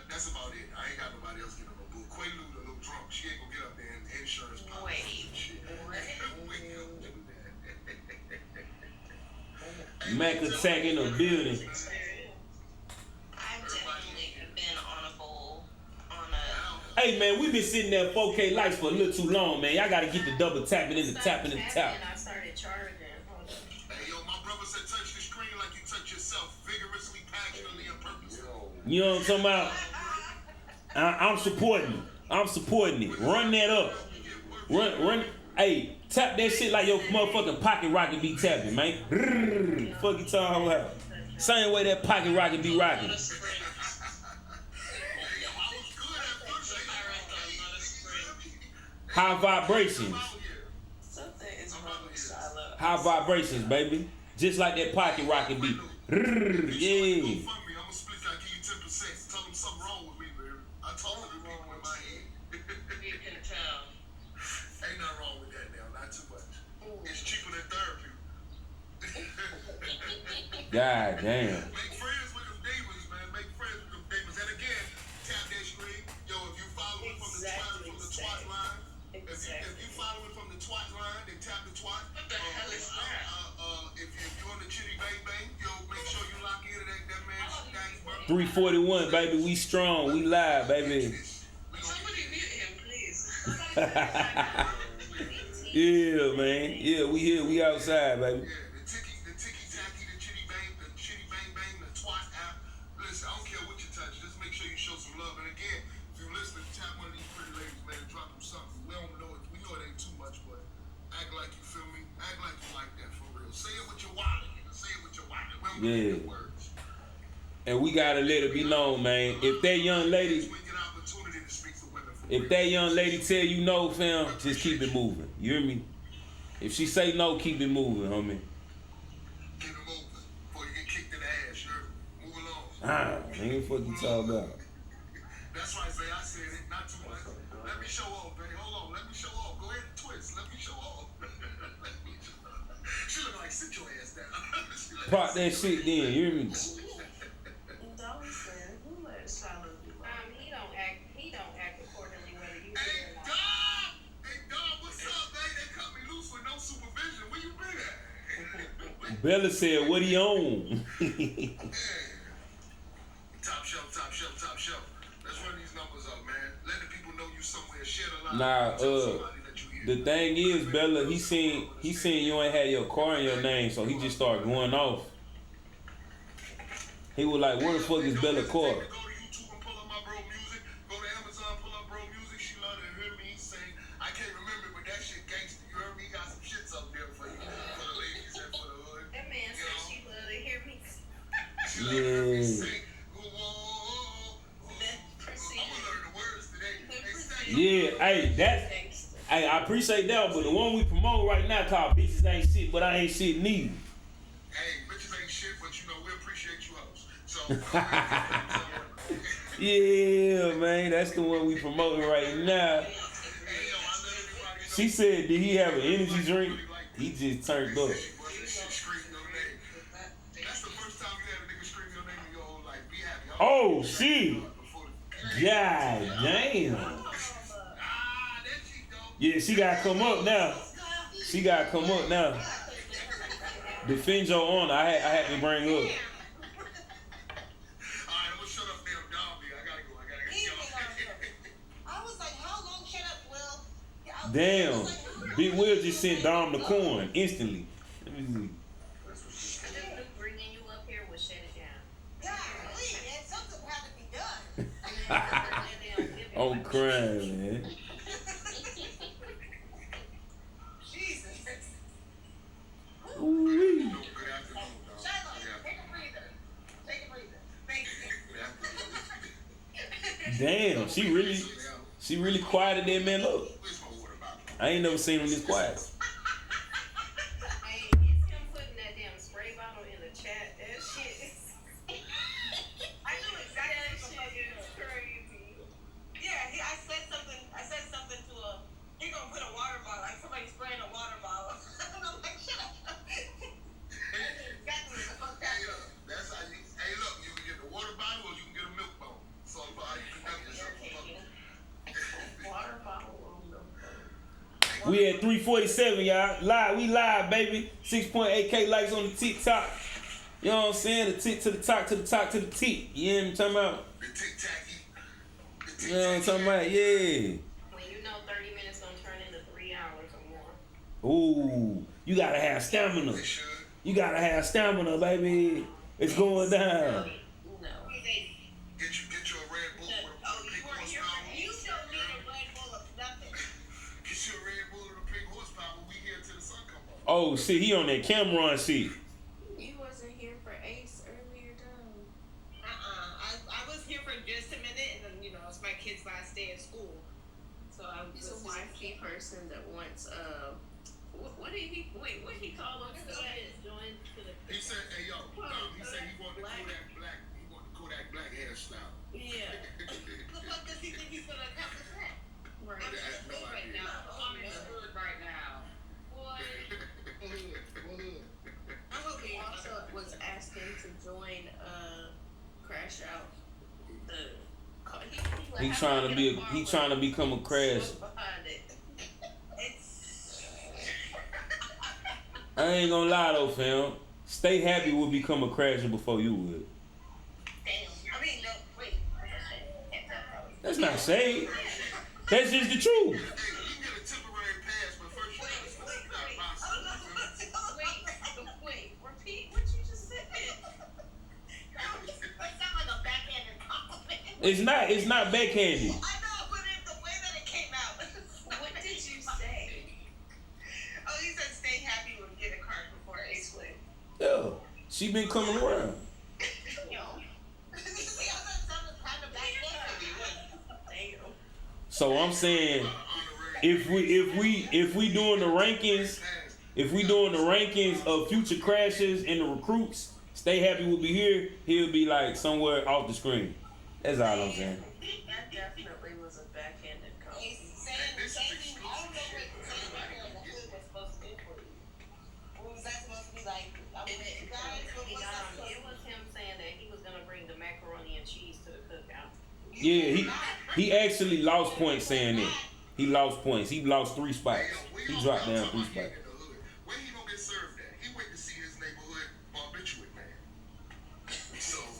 that's about it. I ain't got nobody else getting on the bull. Quaalude a little drunk. She ain't gonna get up there and insurance policy. Mac attack in the building. I've definitely been on a bowl. Hey man, we been sitting there 4K lights for a little too long, man. Y'all gotta get the double tapping in the tapping in the tap. I started charging. Hey yo, my brother said touch the screen like you touch yourself, vigorously, passionately, and purposely. You know what I'm talking about? I'm supporting it. Run that up. Run. Hey, tap that shit like your motherfucking pocket rocket be tapping, man. Fuck you talking about? Same way that pocket rocket be rocking. High vibrations. High vibrations, baby. Just like that pocket rocket be. Yeah. God damn. Make friends with them demons, man. Make friends with them demons. And again, tap that screen. Yo, if you follow it from the twat line, if you follow it from the twat line, then tap the twat. What the hell is that? If you're on the chitty bang bang, yo, make sure you lock into that man's thing, bro. 341, baby. We strong. We live, baby. Somebody mute him, please. Yeah, man. Yeah, we here. We outside, baby. Yeah. And we gotta let it be known, man. If that young lady tell you no, fam, just keep it moving. You hear me? If she say no, keep it moving, homie. Keep it moving before you get kicked in the ass, sure. Move along. Ain't what you talking about. That's why I said it, not too much. Let me show off, baby. Hold on, let me show off. Go ahead and twist. Let me show off. She look like sit your ass down. Pop that shit then, you hear me? He don't act accordingly whether you do Hey, or not. Dom! Hey, Dom, what's up, man? They cut me loose with no supervision. Where you been at? Bella said, what he on? Top shelf, top shelf, top shelf. Let's run these numbers up, man. Let the people know you somewhere. Share the line. Nah, the thing is, Bella, he seen you ain't had your car in your name, so he just started going off. He was like, where the fuck is Bella car? Go to YouTube and pull up my bro music. Go to Amazon, pull up bro music. She love to hear me sing. I can't remember, but that shit gangster. You heard me? Got some shits up there for you. For the ladies and for the hood. That man said she love to hear me. She love to hear me sing. I'm gonna learn the words today. Yeah, hey, I appreciate that, but the one we promote right now called Bitches Ain't Shit, but I Ain't Shit Neither. Hey, bitches ain't shit, but you know, we appreciate you hoes. So, yeah, man, that's the one we promoting right now. She said, did he have an energy drink? He just turned up. That's the first time you had a nigga scream your name in your whole life. Be happy. Oh, shit. God damn. Yeah, she gotta come up now. Defend your honor. I had to bring up. Alright, I'm gonna shut up damn Dobby. I gotta go. I was like, how long? Shut up, Will. Damn. Big Will just sent Dom the coin instantly. Let me see. Bringing you up here will shut it down. Golly, man, something had to be done. I'm crying, man. Jesus. Ooh-wee. Shiloh, take a breather. Take a breather. Thank you. Damn, she really quieted that man up. I ain't never seen him this quiet. Hey, it's him putting that damn spray bottle in the chat. That shit is... I knew exactly what the fuck it was. Crazy. Yeah, I said something to he gonna put a water bottle, like somebody spraying a water bottle. We at 347, y'all. Live, we live, baby. 6.8K likes on the TikTok. You know what I'm saying? The tick to the top, to the top, to the tick. You know what I'm talking about? The tic-tacky. You know what I'm talking about? Yeah. When you know 30 minutes gonna turn into 3 hours or more. Ooh, you gotta have stamina. You gotta have stamina, baby. It's going down. No. Get you a Red Bull with a big horsepower. You don't need a Red Bull of nothing. Get you a Red Bull with a big horsepower when we here till the sun come up. Oh, shit, he on that Cameron shit. You wasn't here for Ace earlier, though. I was here for just a minute, and then it's my kid's last day at school. So I was He's a wifey person that wants What did he call us today? Join to the. He said, "Hey yo, he said he wanted the Kodak Black hairstyle." Yeah. The fuck does he think he's gonna accomplish that? Right. I have no Right idea. now. I'm in the hood right now. Boy. He also was asking to join Crash Out. He trying to become a crash. I ain't gonna lie though, fam. Stay Happy would become a crasher before you would. Damn. I mean, no, wait. That's not shade. That's just the truth. Hey, you can get a temporary pass, but first you gotta start Wait, repeat what you just said. That sounds like a backhanded compliment. It's not backhanded. I know, but the way that it came out. What did you say? Oh, he said stay happy would get a card before Ace would. Yeah, she been coming around. So I'm saying, if we doing the rankings of future crashes and the recruits, Stay Happy will be here. He'll be like somewhere off the screen. That's all I'm saying. That definitely was a backhanded compliment. I don't know what saying in the hood was supposed to do for you. What was that supposed to be like? It was him saying that he was gonna bring the macaroni and cheese to the cookout. Yeah, he actually lost points saying that. He lost points. He lost 3 spots. He dropped down 3 spots. Where he gonna get served at? He went to see his neighborhood barbiturate man. So, oh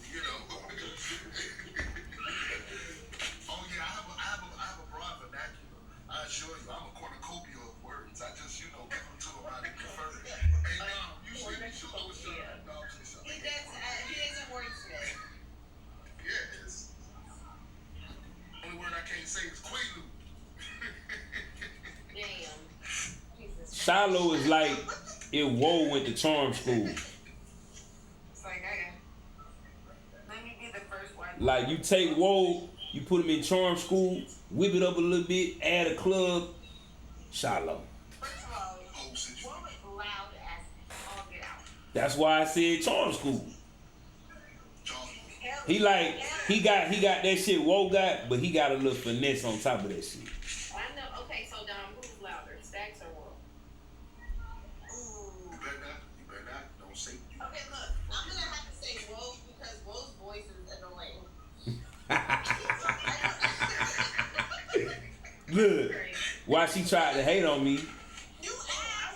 yeah, I have a broad vernacular. I assure you, I'm a cornucopia of words. I just, give them to him how they prefer it. Hey, Dom, you should know what's up. Dom, say something. He doesn't wordsmith. Yes. Only word I can't say is Quaalude. Damn. Shiloh is like if Woe went to charm school. It's like, let me be the first one. Like you take Woe, you put him in charm school, whip it up a little bit, add a club. Shiloh. First of all, what was loud as all get out? That's why I said charm school. He got that shit Woe got, but he got a little finesse on top of that shit. I know. Okay, so Dom, who's louder, Stacks or Woe? You better not. Don't say. Okay, look, I'm gonna have to say Woe because Woe's voice is annoying. Look, why she tried to hate on me? I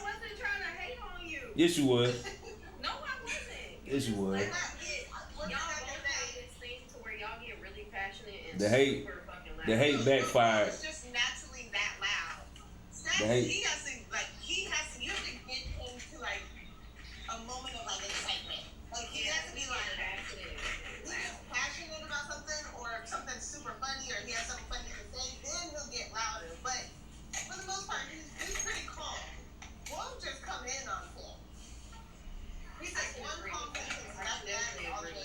wasn't trying to hate on you. Yes, you was. No, I wasn't. Yes, you was. Y'all both have this thing to where y'all get really passionate and The hate backfired. It's just naturally that loud. The hate. You have to get into like a moment of like excitement. Like he has to be like he's passionate about something or something super funny or he has something funny to say, then he'll get louder. But for the most part, he's pretty calm. Won't just come in on him. He's like one calm sentence, not that all day.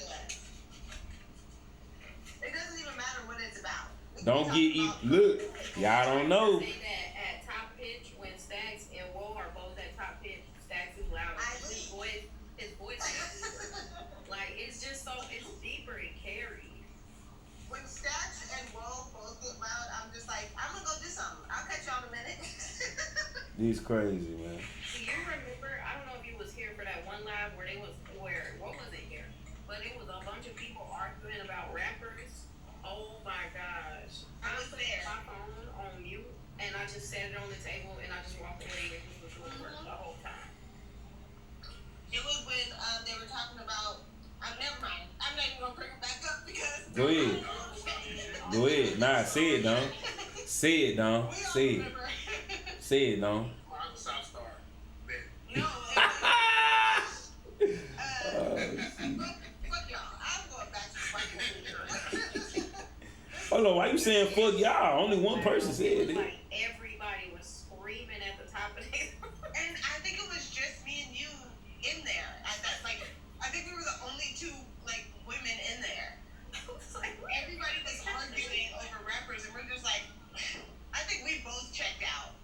It doesn't even matter what it's about. Don't look, y'all don't know. Say that at top pitch when Stacks and Woe are both at top pitch, Stacks is louder. His voice is like it's just it's deeper and carried. When Stacks and Woe both get loud, I'm just like, I'm gonna go do something. I'll catch y'all in a minute. These crazy, man. Do you remember? I don't know if you was here for that one live where what was it here? But it was a bunch of people arguing about rappers. Oh my gosh! I was there. My phone on mute, and I just set it on the table and I just walked away and he was doing work the whole time. It was when they were talking about. Never mind. I'm not even gonna bring it back up because. Go ahead. Go ahead. Nah, say it, Dom. Say it, Dom. Say it. Say it, Dom. I'm a South Star. No. Fuck y'all. I'm going back to the fucking. Hold on, why you saying fuck y'all? Only one person said it. Like everybody was screaming at the top of their. And I think it was just me and you in there. I think we were the only two women in there. Everybody was arguing over rappers, and we're just like, I think we both checked out.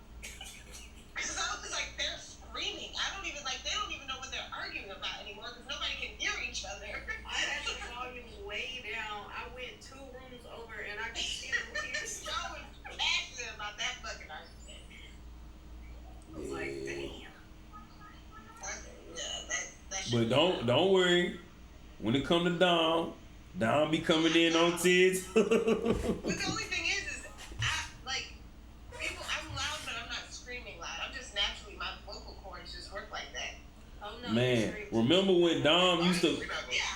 Because I was like, they're screaming. They don't even know what they're arguing about anymore because nobody can hear each other. I had the volume way down. I went 2 rooms over and I could see them here. Y'all was passionate about that fucking argument. I was like, damn. But don't worry. When it come to Dom be coming in on tits. But the only thing is I'm loud, but I'm not screaming loud. I'm just naturally, my vocal cords just work like that. Oh, no, Man, remember when Dom used to...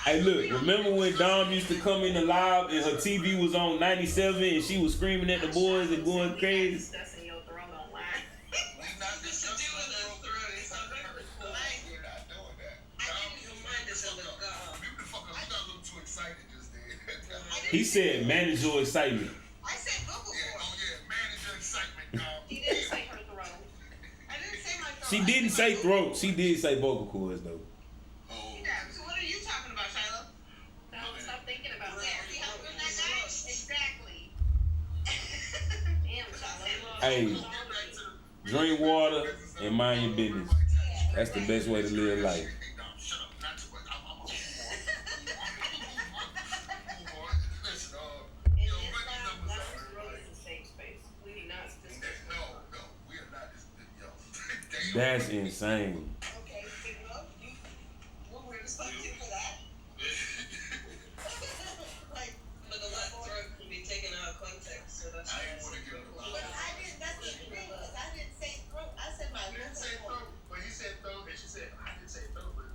Hey, look, remember when Dom used to come in the live and her TV was on 97 and she was screaming at the boys and going crazy? Discussing your throat online. We're not discussing your throat. We're not doing that. Mute the fuck up. You got a little too excited just then. He said, manage your excitement. I said vocal cords. Manage your excitement, dog. He didn't say her throat. I didn't say my throat. She didn't say throat. She did say vocal cords, though. Yeah, so what are you talking about, Shiloh? No, stop thinking about that. See how we're not nice? Exactly. Damn, Shiloh. Hey, drink water and mind your business. That's the best way to live life. That's insane. Okay, we're responsible for that. But a lot of throat can be taken out of context, so that's I didn't want to give it a lot. But that's the thing, because I didn't say throat. I said my You didn't say vocal throat, but he said throat, and she said, I didn't say throat, but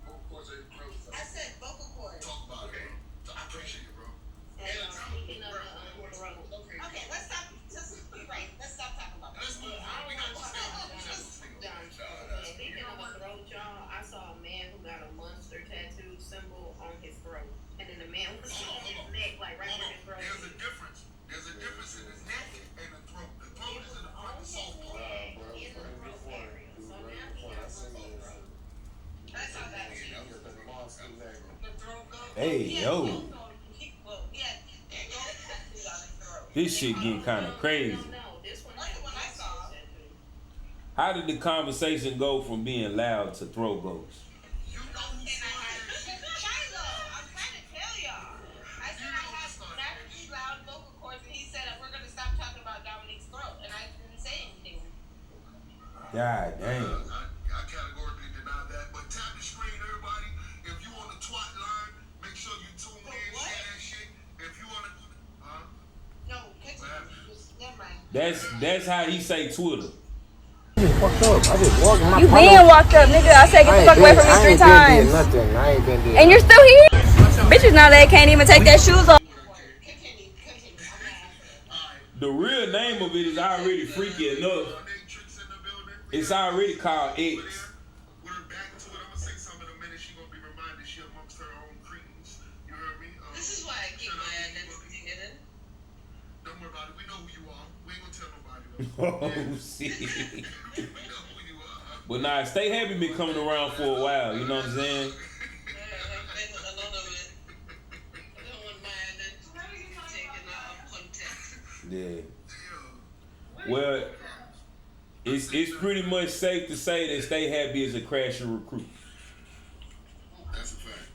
vocal cords are throat. I said vocal cords. Talk about it, bro. So I appreciate it, bro. Speaking of the throat. Okay, let's stop. You're right. Let's stop talking about that. Let's move on. We got to Speaking of a throat, y'all, I saw a man who got a monster tattoo symbol on his throat. And then the man was on his neck, like right where his throat is. There's a difference. There's a difference in his neck and the throat. The throat is in the front, the soft part. In the throat area. So now he got a monster throat. That's how that is. The throat goes. Hey, yo. Well, yeah, there goes tattooed on his throat. This shit getting kind of crazy. No, this one That's the one I saw. How did the conversation go from being loud to throat goes? You know who Shiloh, I'm trying to tell y'all. I said I have naturally loud vocal cords, and he said we're going to stop talking about Dominique's throat, and I didn't say anything. God damn. I categorically deny that. But tap the screen, everybody. If you on the twat line, make sure you tune in, share that shit. If you want to do No, never mind. That's how he say Twitter. Fucked up. I just walked my You been walked up, nigga. I said get the fuck away from me 3 times. Nothing. I ain't been doing And you're still here? Bitches nowadays can't even take their shoes off. Continue. The real name of it is already freaky enough. It's already called X. We're back to it. I'm going to say something in a minute. She's going to be reminded she amongst her own cretins. You heard me? This is why I keep my identity hidden. Don't worry about it. We know who you are. We ain't going to tell nobody, though. Oh, shit. We know who you are. But nah, Stay Happy been coming around for a while. You know what I'm saying? I've been a lot of it. I don't want my identity taken out of context. Yeah. Well, it's pretty much safe to say that Stay Happy is a crasher recruit. That's a fact.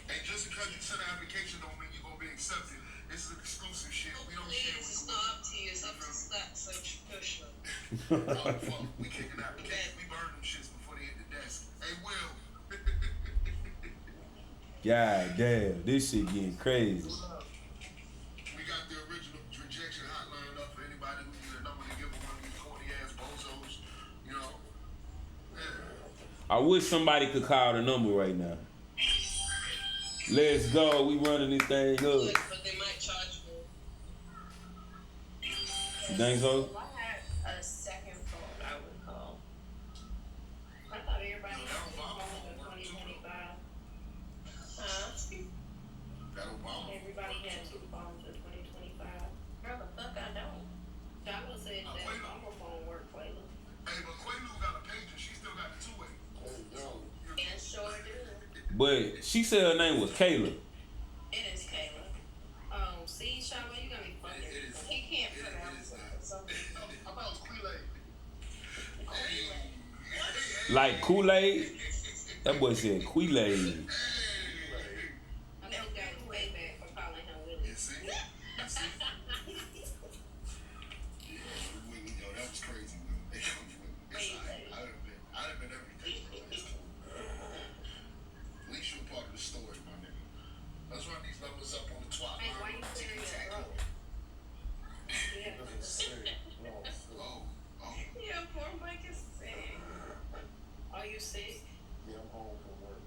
And just because you send an application don't mean you're going to be accepted. This is exclusive shit. We don't share with It's the not up to you. It's up to stats and push them. We kicking applications. We burn them shits before they hit the desk. Hey, Will. God damn, this shit getting crazy. We got the original rejection hotline up for anybody who needs a number to give them one of these coins. I wish somebody could call the number right now. Let's go. We running this thing up. But they might charge you. You think so? If I had a second phone, I would call. I thought everybody had two phones in 2025. Everybody had two phones in 2025. Girl, the fuck I don't. Java said that mobile phone worked, Quayla. Hey, but Quaalude got a pager. She still got the two-way. And sure do. But she said her name was Kayla. It is Kayla. See, Shava, you got me fucking. He can't pronounce it. So. I thought it was Kool-Aid. Like Kool-Aid? That boy said Kool-Aid. I think that was payback for calling him Willie. Yo, that was crazy, Will. I'd have been everything, bro. At least you're part of the story, my nigga. Let's run these numbers up on the twat. Hey, why you clearing your throat? Yeah, poor Mike is sick. Are you sick? Yeah, I'm home from work.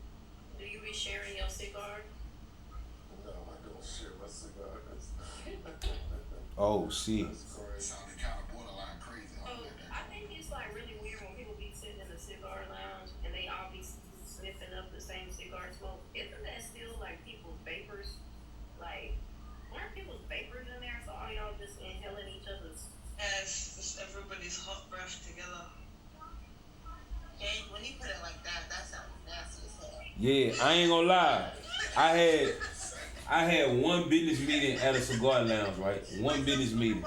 Do you be sharing your cigar? No, I don't share my cigar. Oh, shit. That's crazy. Sounded kind of borderline crazy. So I think it's like really weird when people be sitting in the cigar lounge and they all be sniffing up the same cigar smoke. Isn't that still like people's vapors? Like, aren't people's vapors in there? So all y'all just inhaling each other's. Yes, just everybody's hot breath together. Okay, when you put it like that, that sounds nasty as hell. Yeah, I ain't gonna lie. I had one business meeting at a cigar lounge, right? One business meeting.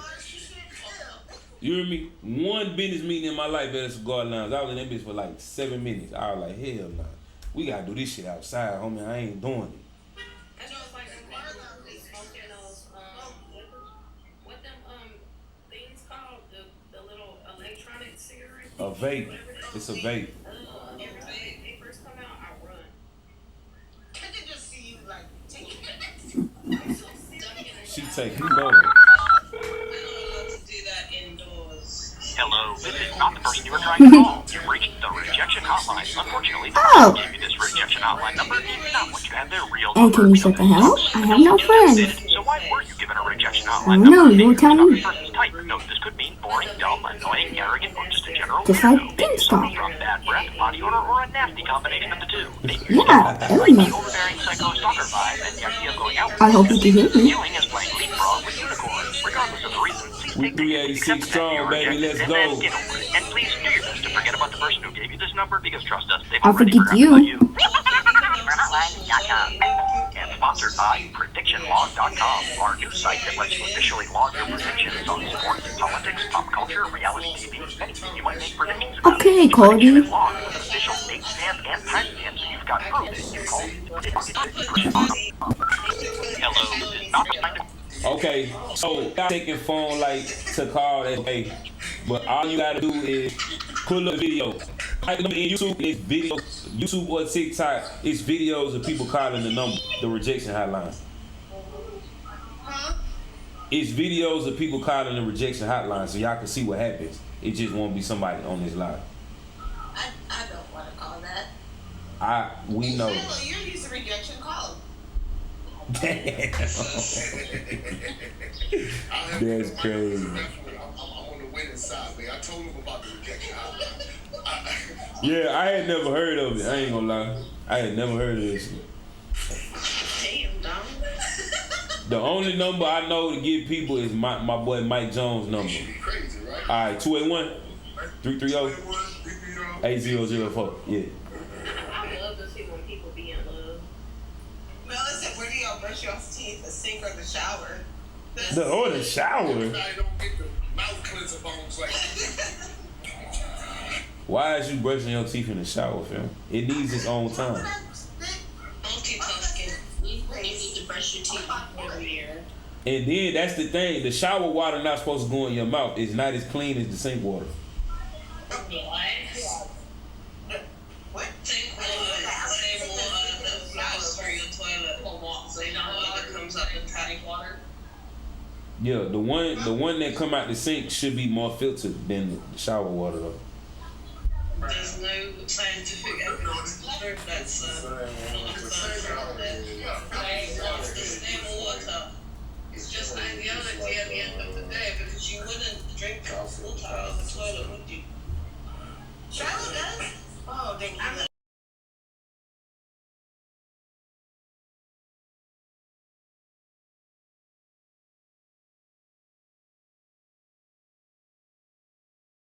You hear me? One business meeting in my life at a cigar lounge. I was in that bitch for like 7 minutes. I was like, hell nah. We gotta do this shit outside, homie. I ain't doing it. I know it's like them people be smoking those what them things called, the little electronic cigarettes. A vape. It's a vape. Every time the papers come out, I run. I can just see you like taking it. I'm so stuck in a She shower. take you over. We're not allowed to do that indoors. Hello, this is not the person you were trying to call. You've reached the rejection hotline. Unfortunately, the person who gave you this rejection hotline number is not what you had their real And number. can you shut the hell? I have no friends. So why were you given a rejection I hotline don't know, number? you were telling me. Person's type. No, this could mean boring, dumb, annoying, arrogant, or just a general Just like weirdo. GameStop. From bad breath, body odor, or a nasty combination of the two. Yeah, Like everything. the overbearing psycho stalker vibe and the idea of going out I hope you can hear me. feeling is playing leapfrog with unicorns. Regardless of the reason, We 386 strong, baby. Let's and go. then get over it. And please do your best to forget about the person who gave you this number, because trust us, they've I'll already forget forgotten you. about and sponsored by PredictionLog.com, our new site that lets you officially log your predictions on sports, politics, pop culture, reality TV, anything you might make predictions about. Okay, Cody. Prediction log with official date stamp and time stamp, so you've got proof that you called. Hello, this is not the time to... Okay, so taking phone like to call that day, but all you gotta do is pull up video. Like in YouTube, it's videos. YouTube or TikTok, it's videos of people calling the number, the rejection hotline. It's videos of people calling the rejection hotline, so y'all can see what happens. It just won't be somebody on this live. I don't want to call that. We know. Taylor, you're using rejection call. Damn. That's crazy. I'm on the winning side, man. I told him about the rejection. Yeah, I had never heard of it. I ain't gonna lie. I had never heard of this shit. Damn, dumb. The only number I know to give people is my boy Mike Jones' number. Crazy, right? All right, 281-330-8004. Yeah. I love to see when people be in love. Melissa, where do y'all brush your teeth? The sink or the shower? The shower? Everybody don't get the mouth cleanser bones like Why is you brushing your teeth in the shower, fam? It needs its own time. Multitasking. You need to brush your teeth every year. And then that's the thing. The shower water not supposed to go in your mouth. It's not as clean as the sink water. What? Sink water, same water that flies through your toilet. Same water that comes up in tap water. Yeah, the one that come out the sink should be more filtered than the shower water though. There's no scientific evidence to prove that's not a factor out there. What's the same water? It's just ideology at the end of the day, because you wouldn't drink water out of the toilet, would you? Charlotte does? Oh, then you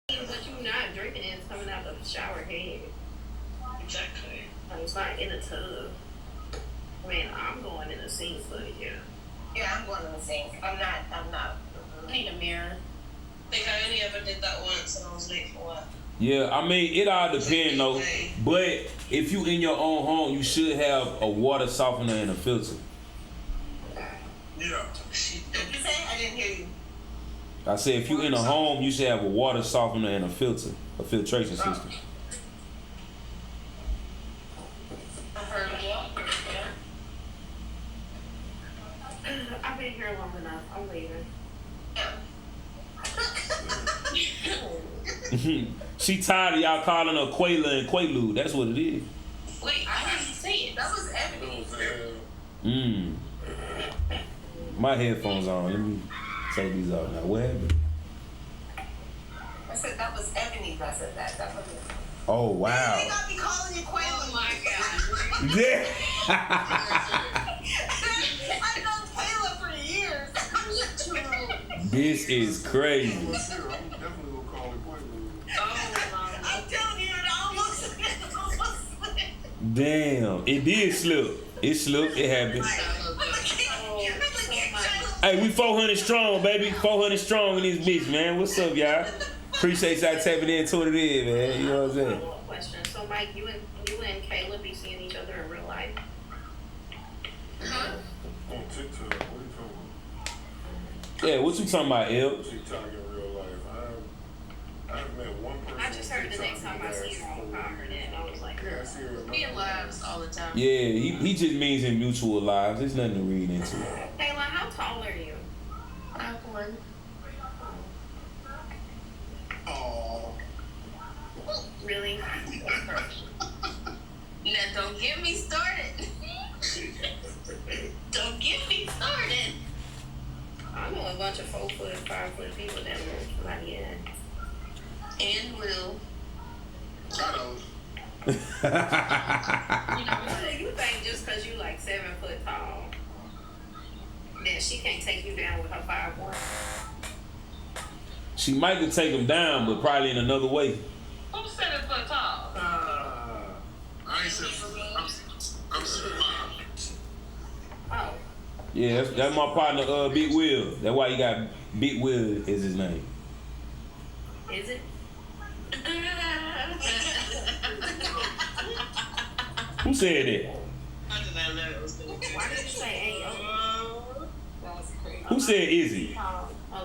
But you're not drinking it, it's coming out of the shower head. Exactly. It's not in a tub. I mean, I'm going in the sink for it, yeah. Yeah, I'm going in the sink. I'm not. I need a mirror. I think I only ever did that once and I was late for work. Yeah, I mean, it all depends though. But if you in your own home, you should have a water softener and a filter. Yeah. Did you say? I didn't hear you. I said if you in a home, you should have a water softener and a filter, a filtration system. I've been here long enough. I'm leaving. She tired of y'all calling her Quayla and Quaalude. That's what it is. Wait, I didn't say it. That was Ebony. My headphones on. Let me take these off now. What happened? I said that was Ebony. I said that. That was. Oh wow. They got me calling you Quayla. Oh my god. Yeah. I've known Kayla for years. This is crazy. I'm definitely gonna call it Quaalude. I'm telling you, it almost slipped. Damn. It did slip. It slipped. It happened. Hey, we 400 strong, baby. 400 strong in this bitch, man. What's up, y'all? Appreciate y'all tapping into what it is, man. You know what I'm saying? Question. So, Mike, you and Kayla be seeing each other in real life? On TikTok, what are you talking about? Yeah, what you talking about, El? TikTok in real life. I've met one person. I just heard the next time I see you on Power, and I was like, yeah, I see her. We in lives all the time. Yeah, he just means in mutual lives. There's nothing to read into. Kayla, how tall are you? 5'1". Oh. Really? Now don't get me started. Don't get me started. I know a bunch of 4 foot, 5 foot people that live like yeah. And will. You think just because you like 7 foot tall that she can't take you down with her 5'1"? She might could take him down, but probably in another way. Who's 7 foot tall? I ain't said I'm 6'5". Oh. Yeah, that's my partner, Big Will. That's why he got Big Will is his name. Is it? Who said that? How did I know it was going to Why did you say ain't? That's crazy. Who said is it? A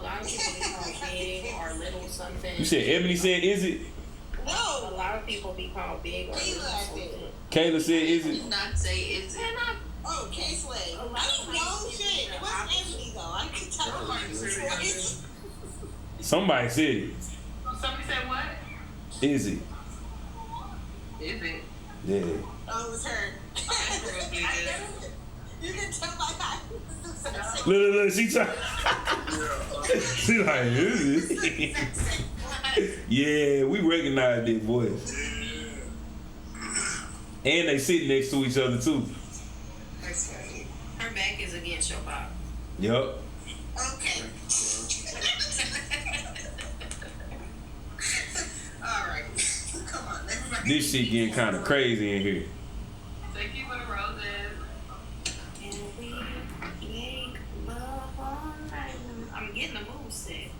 lot of people be called big or little something. You said Ebony said is it? A lot of people be called big or little something. Kayla said is it? did not say is it. Oh, K-Slade. I don't know shit. It wasn't Ebony though. I can tell you. Somebody said it. Somebody said what? Is it? Is it? Yeah. Oh, it was her. Probably did. You can tell by how. Look, she try. She like, is it? Yeah, we recognize that voice. And they sit next to each other too. That's funny. Her back is against your body. Yup. Okay. All right. Come on, everybody. This shit getting kind of crazy in here. Thank you for the roses. And we make love all night. I'm getting the mood set.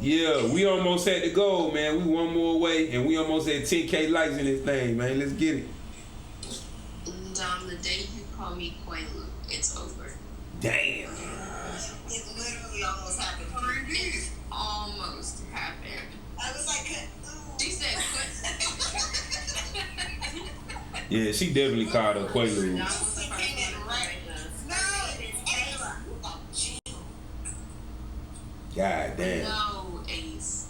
Yeah, we almost had to go, man. We one more away, and we almost had 10K likes in this thing, man. Let's get it. Dom, the day you call me Quaalude, it's over. Damn. It literally almost happened. It almost happened. I was like, She said, Yeah, she definitely called her Quaalude. no, it's Ayla. God damn. no, Ace.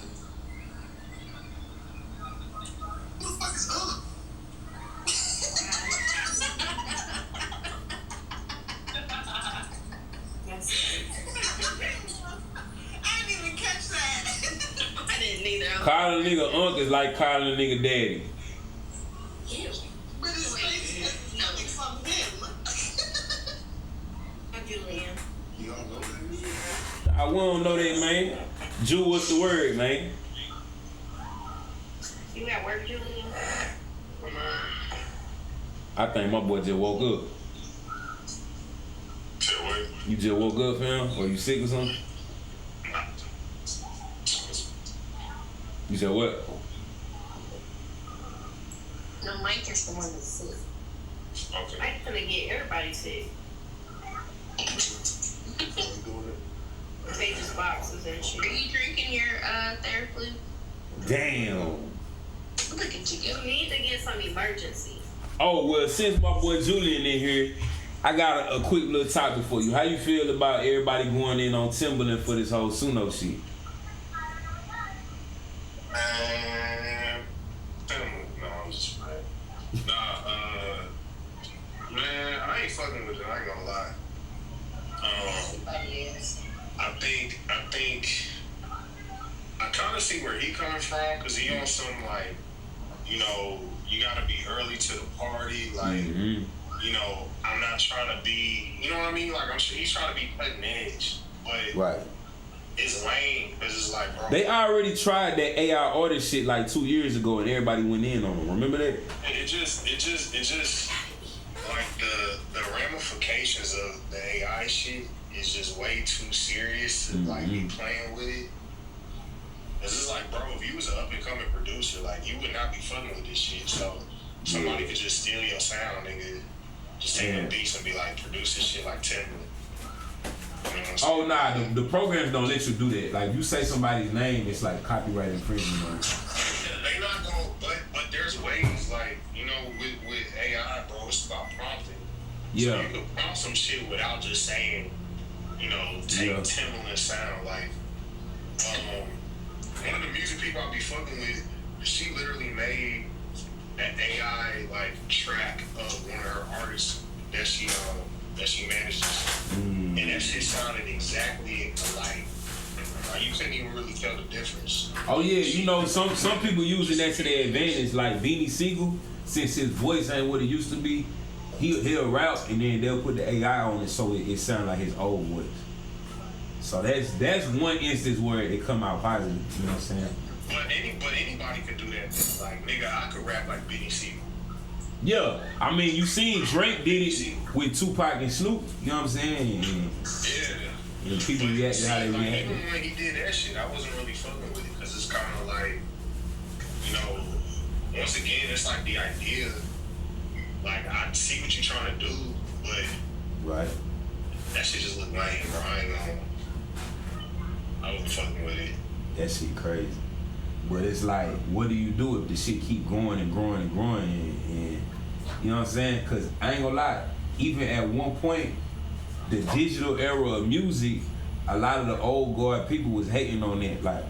neither. Calling a nigga uncle is like calling a nigga daddy. But it's coming from him. Julian. You don't know that? I won't know that, man. Jew, what's the word, man? You at work, Julian? I think my boy just woke up. You just woke up, fam? Or you sick or something? You said what? No, Mike is the one that's sick. Okay. Mike's gonna get everybody sick. Take his boxes and shit. Are you drinking your Theraflu? Damn. Look at you go. You need to get some emergency. Oh, well, since my boy Julian in here, I got a quick little topic for you. How you feel about everybody going in on Timberland for this whole Suno shit? No, I'm just playing. Man, I ain't fucking with it, I ain't gonna lie. I kind of see where he coming from, because he on some, like, you know, you gotta be early to the party, like, you know, I'm not trying to be, you know what I mean? Like, I'm sure he's trying to be cutting edge, but right. It's lame, because it's like, bro. They already tried that AI artist shit like 2 years ago, and everybody went in on them. Remember that? It just, like, the ramifications of the AI shit is just way too serious to, like, be playing with it. Cause it's like, bro, if you was an up-and-coming producer, like, you would not be fucking with this shit. So somebody could just steal your sound, nigga. Just take a beats and be like, produce this shit like Timberland. You know oh, nah, the programs don't let you do that. Like, you say somebody's name, it's like copyright infringement. They not gonna, but there's ways, like, you know, with AI, bro, it's about prompting. Yeah. So you can prompt some shit without just saying, you know, take Timberland sound. Like, one of the music people I be fucking with, she literally made an AI like track of one of her artists that she manages, and that shit sounded exactly alike. Like, you couldn't even really tell the difference. Oh yeah, you know, some people using that to their advantage, like Beanie Siegel, since his voice ain't what it used to be, he'll rap and then they'll put the AI on it so it sounds like his old voice. So that's one instance where it come out positive, you know what I'm saying? But anybody could do that. Like, nigga, I could rap like Beanie Siegel. Yeah, I mean, you seen Drake did it with Tupac and Snoop, you know what I'm saying? And people reacted how they reacted. Even when he did that shit, I wasn't really fucking with it, because it's kind of like, you know, once again, it's like the idea, like, I see what you're trying to do, but right, that shit just look lame, bro. I wasn't fucking with it. That shit crazy. But it's like, what do you do if the shit keep growing and growing and growing? And you know what I'm saying? Because I ain't gonna lie, even at one point, the digital era of music, a lot of the old guard people was hating on that. Like,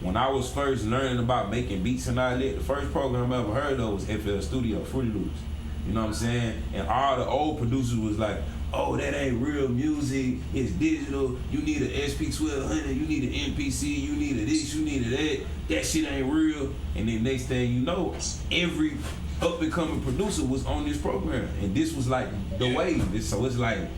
when I was first learning about making beats and all that, the first program I ever heard of was FL Studio, Fruity Loops. You know what I'm saying? And all the old producers was like, oh, that ain't real music, it's digital, you need an SP1200, you need an MPC, you need a this, you need a that shit ain't real. And then next thing you know, every up and coming producer was on this program. And this was like the wave. So it's like,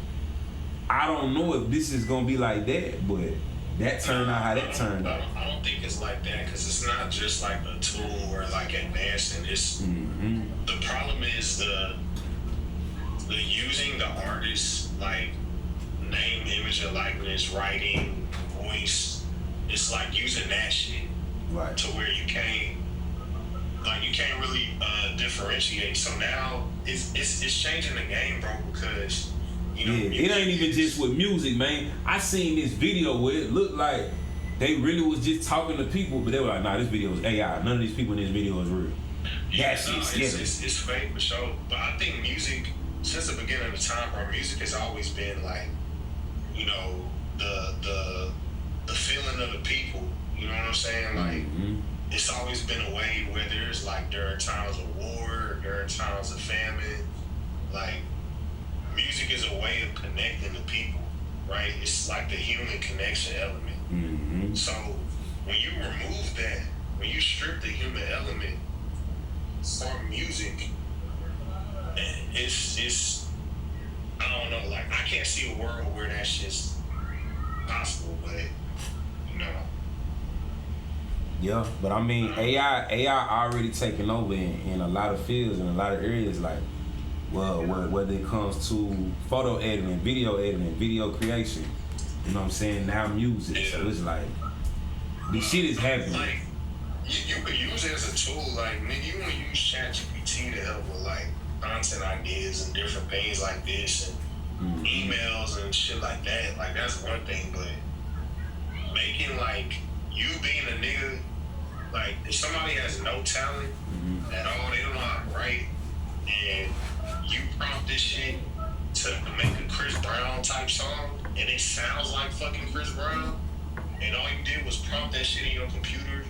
I don't know if this is gonna be like that, but that turned out how that turned out. I don't think it's like that, because it's not just like a tool or like advancing. It's the problem is the using the artist's like name, image, or likeness, writing, voice. It's like using that shit to where you can't really differentiate. So now it's changing the game, bro, because you know, it ain't even just with music, man. I seen this video where it looked like they really was just talking to people, but they were like, nah, this video is AI. None of these people in this video is real. Yeah, it's fake for sure. But I think music, since the beginning of the time, bro, music has always been like, you know, the feeling of the people. You know what I'm saying? Like, it's always been a way where there are times of war, there are times of famine. Like, music is a way of connecting the people, right? It's like the human connection element. So when you remove that, you strip the human element from music, it's I don't know, like I can't see a world where that shit's possible, but you know. Yeah, but I mean AI already taking over in a lot of fields and a lot of areas, like whether it comes to photo editing, video creation, you know what I'm saying, now music. Yeah. So it's like this shit is happening. Like you could use it as a tool, like nigga, you wanna use ChatGPT to help with like content ideas and different things like this and emails and shit like that. Like that's one thing, but making like you being a nigga, like if somebody has no talent at all, they don't know how to write, and you prompt this shit to make a Chris Brown type song, and it sounds like fucking Chris Brown, and all you did was prompt that shit in your computer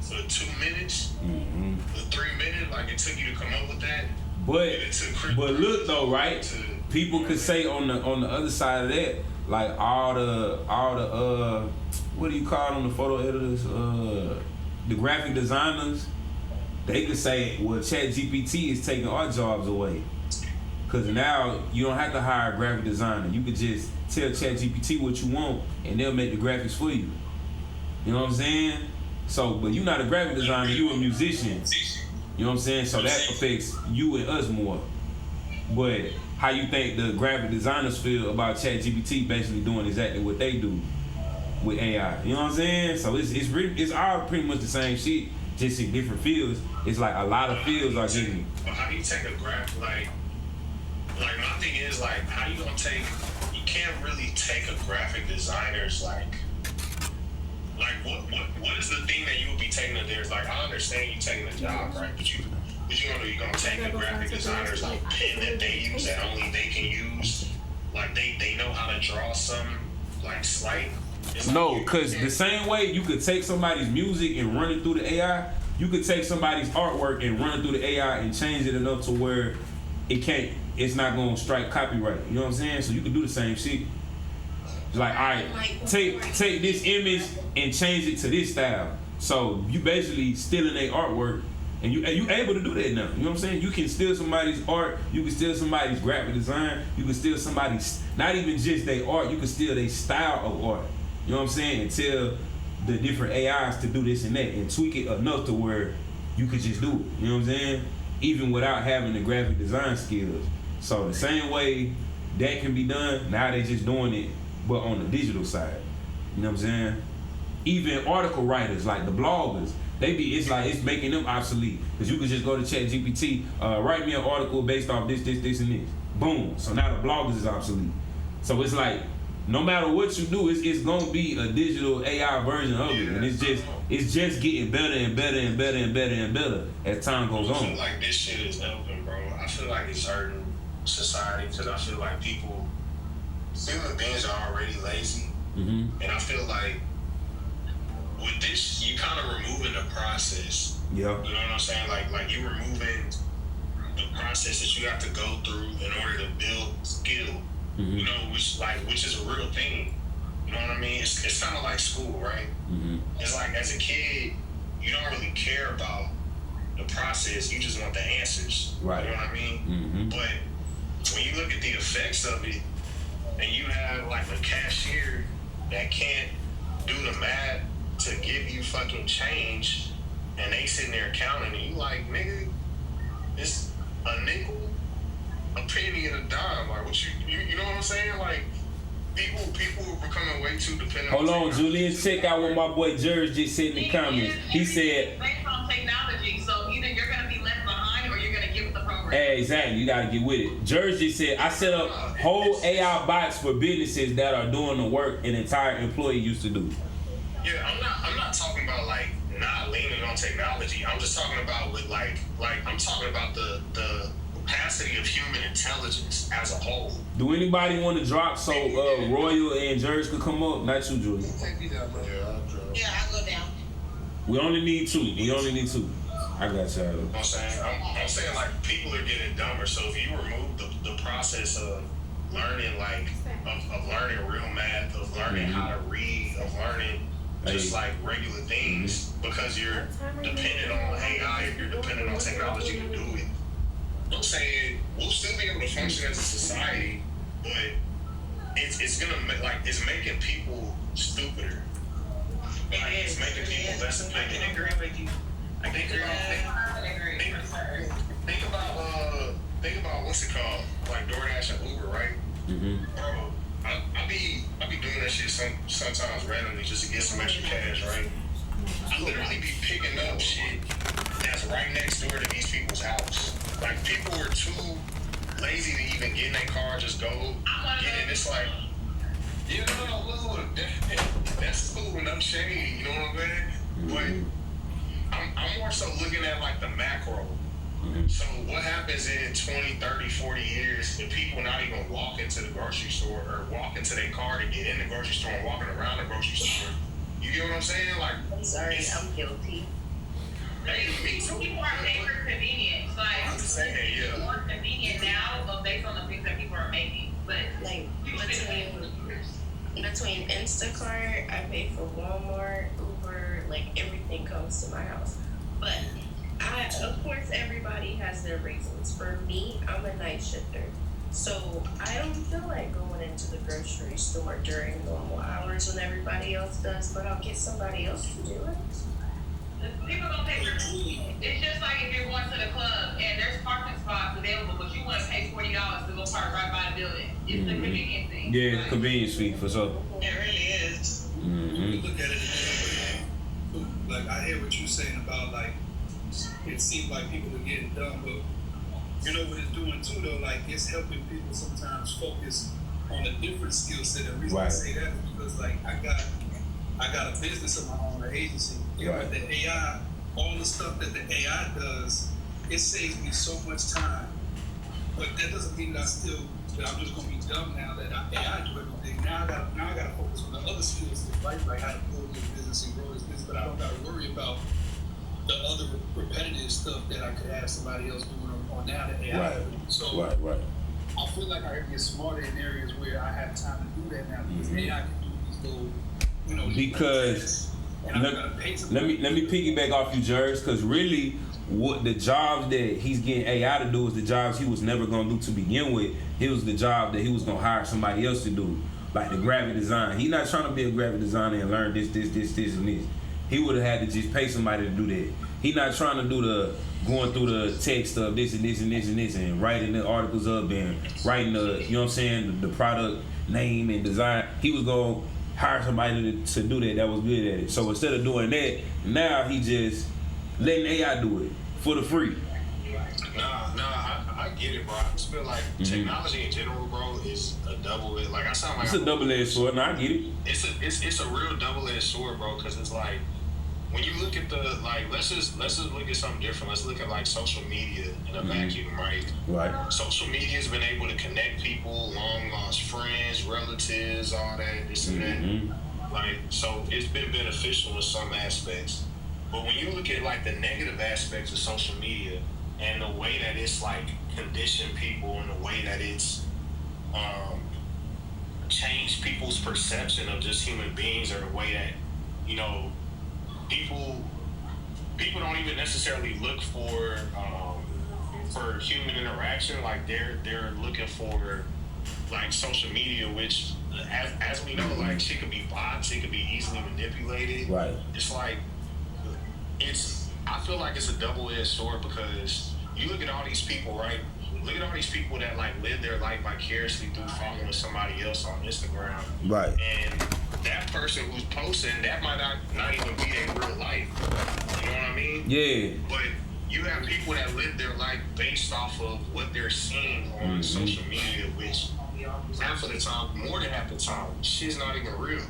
for 2 minutes, for 3 minutes, like it took you to come up with that. But look though, right? People could say on the other side of that, like all the what do you call them, the photo editors, the graphic designers, they could say, well, ChatGPT is taking our jobs away. Cause now you don't have to hire a graphic designer. You could just tell ChatGPT what you want and they'll make the graphics for you. You know what I'm saying? So, but you're not a graphic designer, you a musician. You know what I'm saying? So that affects you and us more. But how you think the graphic designers feel about ChatGPT basically doing exactly what they do with AI? You know what I'm saying? So it's all pretty much the same shit, just in different fields. It's like a lot of fields are getting. But how do you take a graphic, like my thing is like, how you gonna take? You can't really take a graphic designer's like what is the thing that you would be taking to theirs? Like I understand you taking a job, right? But you gonna do? You gonna take the graphic designer's like pen that they use that only they can use? Like they know how to draw some like slight. No, because the same way you could take somebody's music and run it through the AI, you could take somebody's artwork and run it through the AI and change it enough to where it's not gonna strike copyright. You know what I'm saying? So you could do the same shit. Like, all right, take this image and change it to this style. So you basically stealing their artwork, and you able to do that now. You know what I'm saying? You can steal somebody's art, you can steal somebody's graphic design, you can steal somebody's, not even just their art, you can steal their style of art. You know what I'm saying? And tell the different AIs to do this and that and tweak it enough to where you could just do it. You know what I'm saying? Even without having the graphic design skills. So the same way that can be done, now they just doing it, but on the digital side. You know what I'm saying? Even article writers, like the bloggers, it's making them obsolete. Because you could just go to ChatGPT, write me an article based off this, and this. Boom. So now the bloggers is obsolete. So it's like, no matter what you do, it's gonna be a digital AI version of it. And it's just getting better and better and better and better and better as time goes on. I feel like this shit is helping, bro. I feel like it's hurting society because I feel like human beings are already lazy. And I feel like with this, you kind of removing the process. Yeah. You know what I'm saying? Like you removing the process that you have to go through in order to build skill. You know, which is a real thing. You know what I mean? It's kind of like school, right? It's like as a kid, you don't really care about the process. You just want the answers. Right. You know what I mean? But when you look at the effects of it, and you have like a cashier that can't do the math to give you fucking change, and they sitting there counting, and you like, nigga, it's a nickel, a penny, and a dime. Like, what you know what I'm saying? Like, people are becoming way too dependent. Hold on, Julian. Check out what my boy Jerz just said in the comments. He said, based on technology, so either you're gonna be left behind or you're gonna get with the program. Hey, exactly. You gotta get with it. Jerz just said, I set up whole AI bots for businesses that are doing the work an entire employee used to do. Yeah, I'm not talking about like not leaning on technology. I'm just talking about with like I'm talking about the capacity of human intelligence as a whole. Do anybody want to drop so Royal and Jerz could come up? Not you, Julie. Yeah, I'll go down. We only need two. I got y'all. I'm saying like people are getting dumber. So if you remove the process of learning of learning real math, of learning how to read, of learning just like regular things, because you're dependent on AI, if you're dependent on technology to do it. I'm saying we'll still be able to function as a society, but it's gonna it's making people stupider. Like, it's making people less effective. I agree with you. Think about what's it called, like DoorDash and Uber, right? Bro, I be doing that shit sometimes randomly just to get some extra cash, right? I literally be picking up shit that's right next door to these people's house. Like, people were too lazy to even get in their car, just go get it. It's like, that's cool and I'm shady, you know what I'm saying? But I'm more so looking at like the macro. So what happens in 20, 30, 40 years if people not even walking to the grocery store or walking to their car to get in the grocery store and walking around the grocery store? You get what I'm saying? Like, I'm sorry, I'm guilty. People are paying for convenience. Like, I'm saying, yeah. It's more convenient now based on the things that people are making. But like between Instacart, I pay for Walmart, Uber, like everything comes to my house. But of course, everybody has their reasons. For me, I'm a night shifter. So I don't feel like going into the grocery store during normal hours when everybody else does, but I'll get somebody else to do it. People don't pay for convenience. It's just like if you're going to the club and there's parking spots available, but you want to pay $40 to go park right by the building. It's the convenience thing. Yeah, right? Convenience fee for sure. It really is. You look at it like I hear what you're saying about like it seems like people are getting dumb, but you know what it's doing too though, like it's helping people sometimes focus on a different skill set. The reason I say that is because like I got a business of my own, an agency. With the AI, all the stuff that the AI does, it saves me so much time. But that doesn't mean that I'm just gonna be dumb now that AI do everything. Now I gotta focus on the other skills, right? Like how to build this business and grow this business, but I don't gotta worry about the other repetitive stuff that I could have somebody else doing on now that AI. Right. So right. I feel like I can get smarter in areas where I have time to do that now because AI can do these little, because let me piggyback off you, Jerz, because really what the jobs that he's getting AI to do is the jobs he was never gonna do to begin with. It was the job that he was gonna hire somebody else to do, like the graphic design. He's not trying to be a graphic designer and learn this, and this. He would have had to just pay somebody to do that. He's not trying to do the going through the text of this and writing the articles up and writing the, you know what I'm saying, the product name and design. He was gonna hire somebody to do that was good at it. So instead of doing that, now he just letting AI do it for the free. I get it, bro. I just feel like technology in general, bro, is a double-edged. Like I sound like it's a double-edged sword. No, I get it. It's a real double-edged sword, bro. Because it's like when you look at the let's just look at something different. Let's look at like social media in a vacuum, right? Right. Social media has been able to connect people, long lost friends, relatives, all that, this and that. Like, so it's been beneficial in some aspects. But when you look at like the negative aspects of social media and the way that it's like conditioned people and the way that it's changed people's perception of just human beings, or the way that, you know, people don't even necessarily look for human interaction. Like they're looking for like social media, which as we know, like shit could be bots, it could be easily manipulated. Right. It's like I feel like it's a double-edged sword, because you look at all these people, right? Look at all these people that like live their life vicariously through following somebody else on Instagram. Right. And that person who's posting, that might not even be their real life. You know what I mean? Yeah. But you have people that live their life based off of what they're seeing on social media, which half of the time, more than half the time, shit's not even real.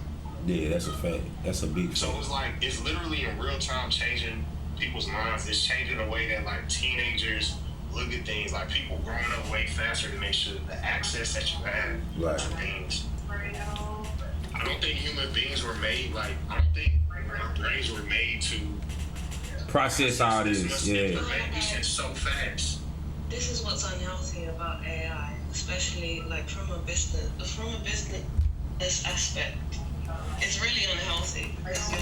Yeah, that's a fact. That's a big fact. So it's like, it's literally in real time changing people's minds. It's changing the way that like teenagers look at things. Like people growing up way faster to make sure the access that you have to things. I don't think human beings were made, like, I don't think our brains were made to process all this. Yeah. It's so fast. This is what's unhealthy about AI, especially like from a business aspect. It's really unhealthy because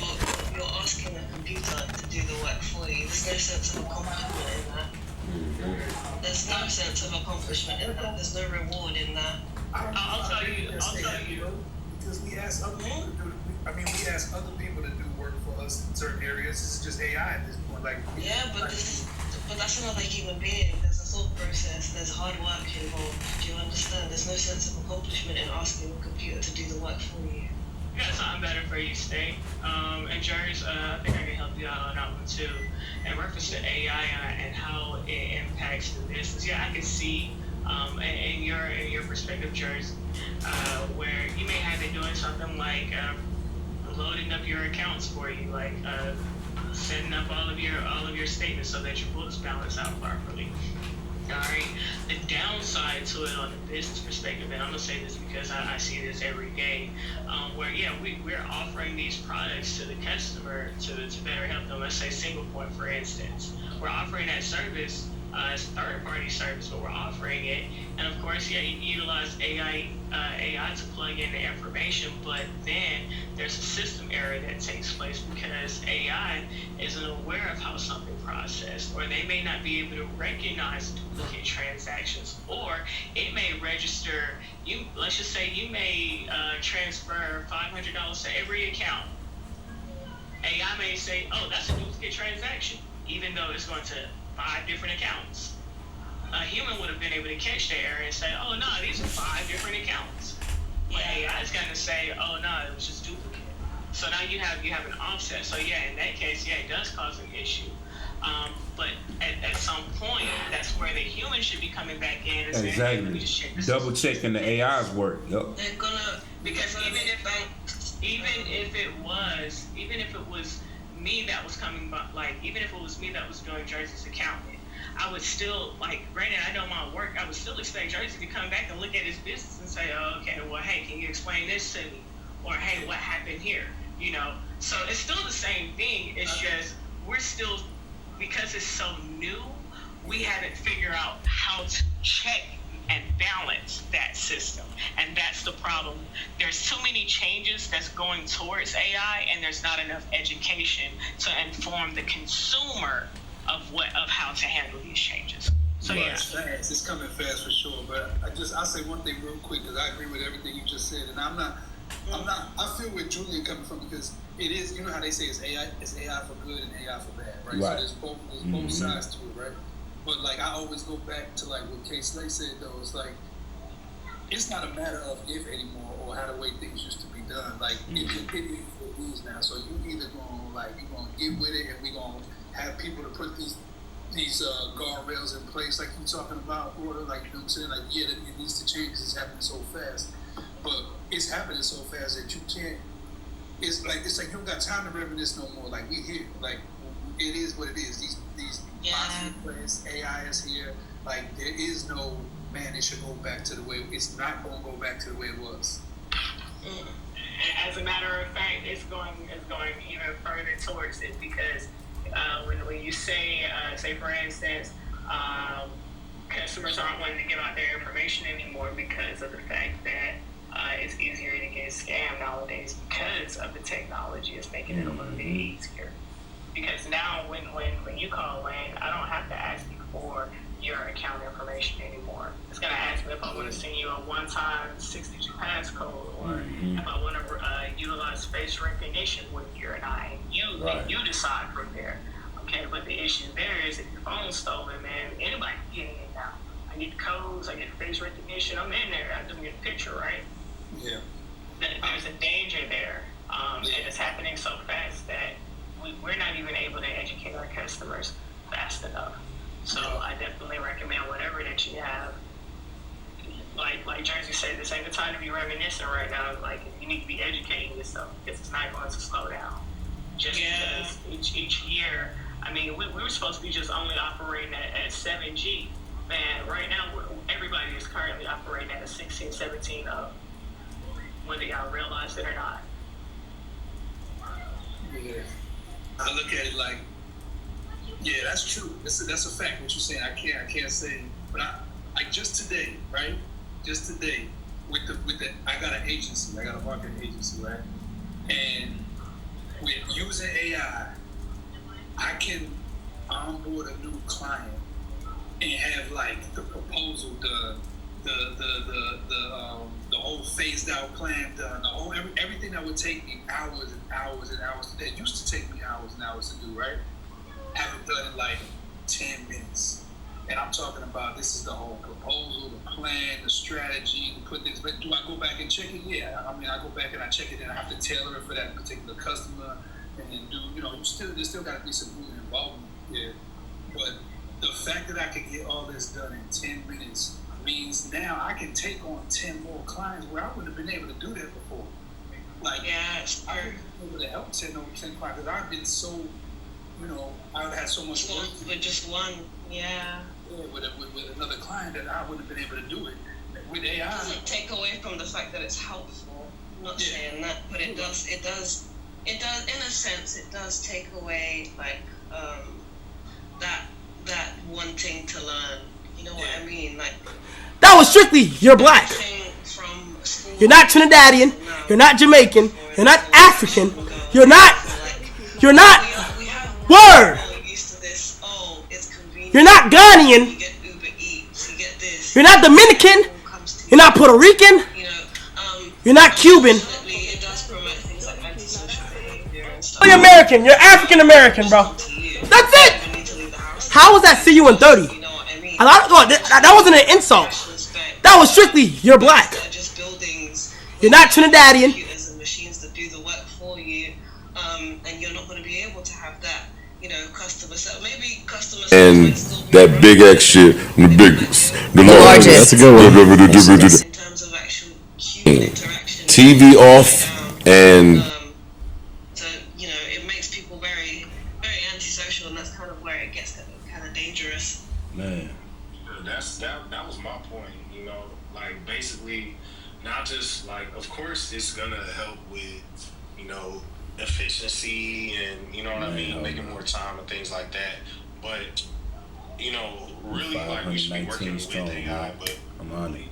you're asking a computer to do the work for you. There's no sense of accomplishment in that. There's no sense of accomplishment in that. There's no reward in that. I'll tell you. Because we ask other people to do. We ask other people to do work for us in certain areas. This is just AI at this point. But that's another human being. There's a thought process. There's hard work involved. Do you understand? There's no sense of accomplishment in asking a computer to do the work for you. I got something better for you, Stay. And Jers, I think I can help you out on that one too. In reference to AI and how it impacts the business, yeah, I can see in your perspective, Jers, where you may have it doing something like loading up your accounts for you, like setting up all of your statements so that your books balance out properly. All right. The downside to it on the business perspective, and I'm gonna say this because I see this every day, where we're offering these products to the customer to better help them. Let's say Single Point, for instance, we're offering that service as a third-party service, but we're offering it, and of course, you utilize AI to plug in the information, but then there's a system error that takes place because AI isn't aware of how something processed, or they may not be able to recognize duplicate transactions, or it may register you. Let's just say you may transfer $500 to every account. AI may say, "Oh, that's a duplicate transaction," even though it's going to 5 different accounts. A human would have been able to catch the error and say, "Oh no, these are 5 different accounts." But AI is going to say, "Oh no, it was just duplicate." So now you have an offset. So yeah, in that case, it does cause an issue. But at some point, that's where the human should be coming back in and saying, "Hey, let me just check this." Double checking the AI's work. Yep. They're gonna, because even if it was me that was coming by, like even if it was me that was doing Jersey's accounting, I would still, like, granted I know my work, I would still expect Jersey to come back and look at his business and say, "Oh, okay, well, hey, can you explain this to me?" Or, "Hey, what happened here?" So it's still the same thing. It's just we're still, because it's so new, we haven't figured out how to check and balance that system, and that's the problem. There's too many changes that's going towards AI, and there's not enough education to inform the consumer of how to handle these changes. So right. It's coming fast for sure. But I'll say one thing real quick, because I agree with everything you just said, and I feel where Julian coming from, because it is, you know how they say it's AI for good and AI for bad, right? So there's both sides to it, right? But like I always go back to like what K. Slay said though, it's like it's not a matter of if anymore or how the way things used to be done. Like it is what it is now. So you either gonna get with it, and we gonna have people to put these guardrails in place, like you talking about, order, like you know what I'm saying, like it needs to change. It's happening so fast, but it's happening so fast that you can't. It's like you don't got time to reminisce no more. Like we here, like it is what it is. These boxes in place, AI is here. Like there is no man. It should go back to the way. It's not going to go back to the way it was. As a matter of fact, it's going even further towards it, because when you say for instance, customers aren't wanting to give out their information anymore because of the fact that it's easier to get scammed nowadays because of the technology. It's making it a little bit easier. Because now when you call in, I don't have to ask you for your account information anymore. It's going to ask me if I want to send you a one-time 6-digit passcode, or if I want to utilize face recognition with your and I. And you decide from there. Okay, but the issue there is if your phone's stolen, man, anybody can get in now. I get codes, I get face recognition, I'm in there, I just get a picture, right? Yeah. There's a danger there, and it's happening so fast that we're not even able to educate our customers fast enough. So I definitely recommend whatever that you have. Like Jersey said, this ain't the time to be reminiscing right now. Like, you need to be educating yourself, because it's not going to slow down. Just because each year, I mean, we were supposed to be just only operating at 7G. Man, right now, everybody is currently operating at a 16, 17 up, whether y'all realize it or not. Yeah. I look at it like, yeah, that's true. That's a fact what you're saying. I can't say, but I just today, with the I got an agency. I got a marketing agency, right? And with using AI, I can onboard a new client and have like the proposal done, the whole phased out plan done, everything that would take me hours and hours and hours. That used to take me hours and hours to do, right? Have it done in like 10 minutes. And I'm talking about this is the whole proposal, the plan, the strategy, to put things. But do I go back and check it? Yeah. I mean, I go back and I check it, and I have to tailor it for that particular customer, and then do, there's still got to be some human involvement there. But the fact that I can get all this done in 10 minutes means now I can take on 10 more clients where I wouldn't have been able to do that before. Like, I wouldn't be able to help 10 clients because I've been so, I've had so much work. With just one, yeah. With another client that I wouldn't have been able to do it. With AI. It doesn't take away from the fact that it's helpful. I'm not saying that, but it does, in a sense, it does take away, like, that wanting to learn. You know what I mean? Like, that was strictly, you're black. You're not Trinidadian. You're not Jamaican. You're not African. You're not. Word. You're not Ghanaian. You're not Dominican. You're not Puerto Rican. You're not Cuban. You're American. You're African American, bro. That's it. How was that? See you in 30. That wasn't an insult. That was strictly, you're black. You're not Trinidadian. Machines that do the work for you, and you're not going to be able to have that, customer service. Maybe customer service. And that big X shit, the biggest, the largest. That's a good one. In terms of actual human interaction. TV off and. So it makes people very, very antisocial, and that's kind of where it gets kind of dangerous. Man. That was my point, like basically not just like, of course it's gonna help with, efficiency and what I mean, making more time and things like that. But really like we should be working with AI, but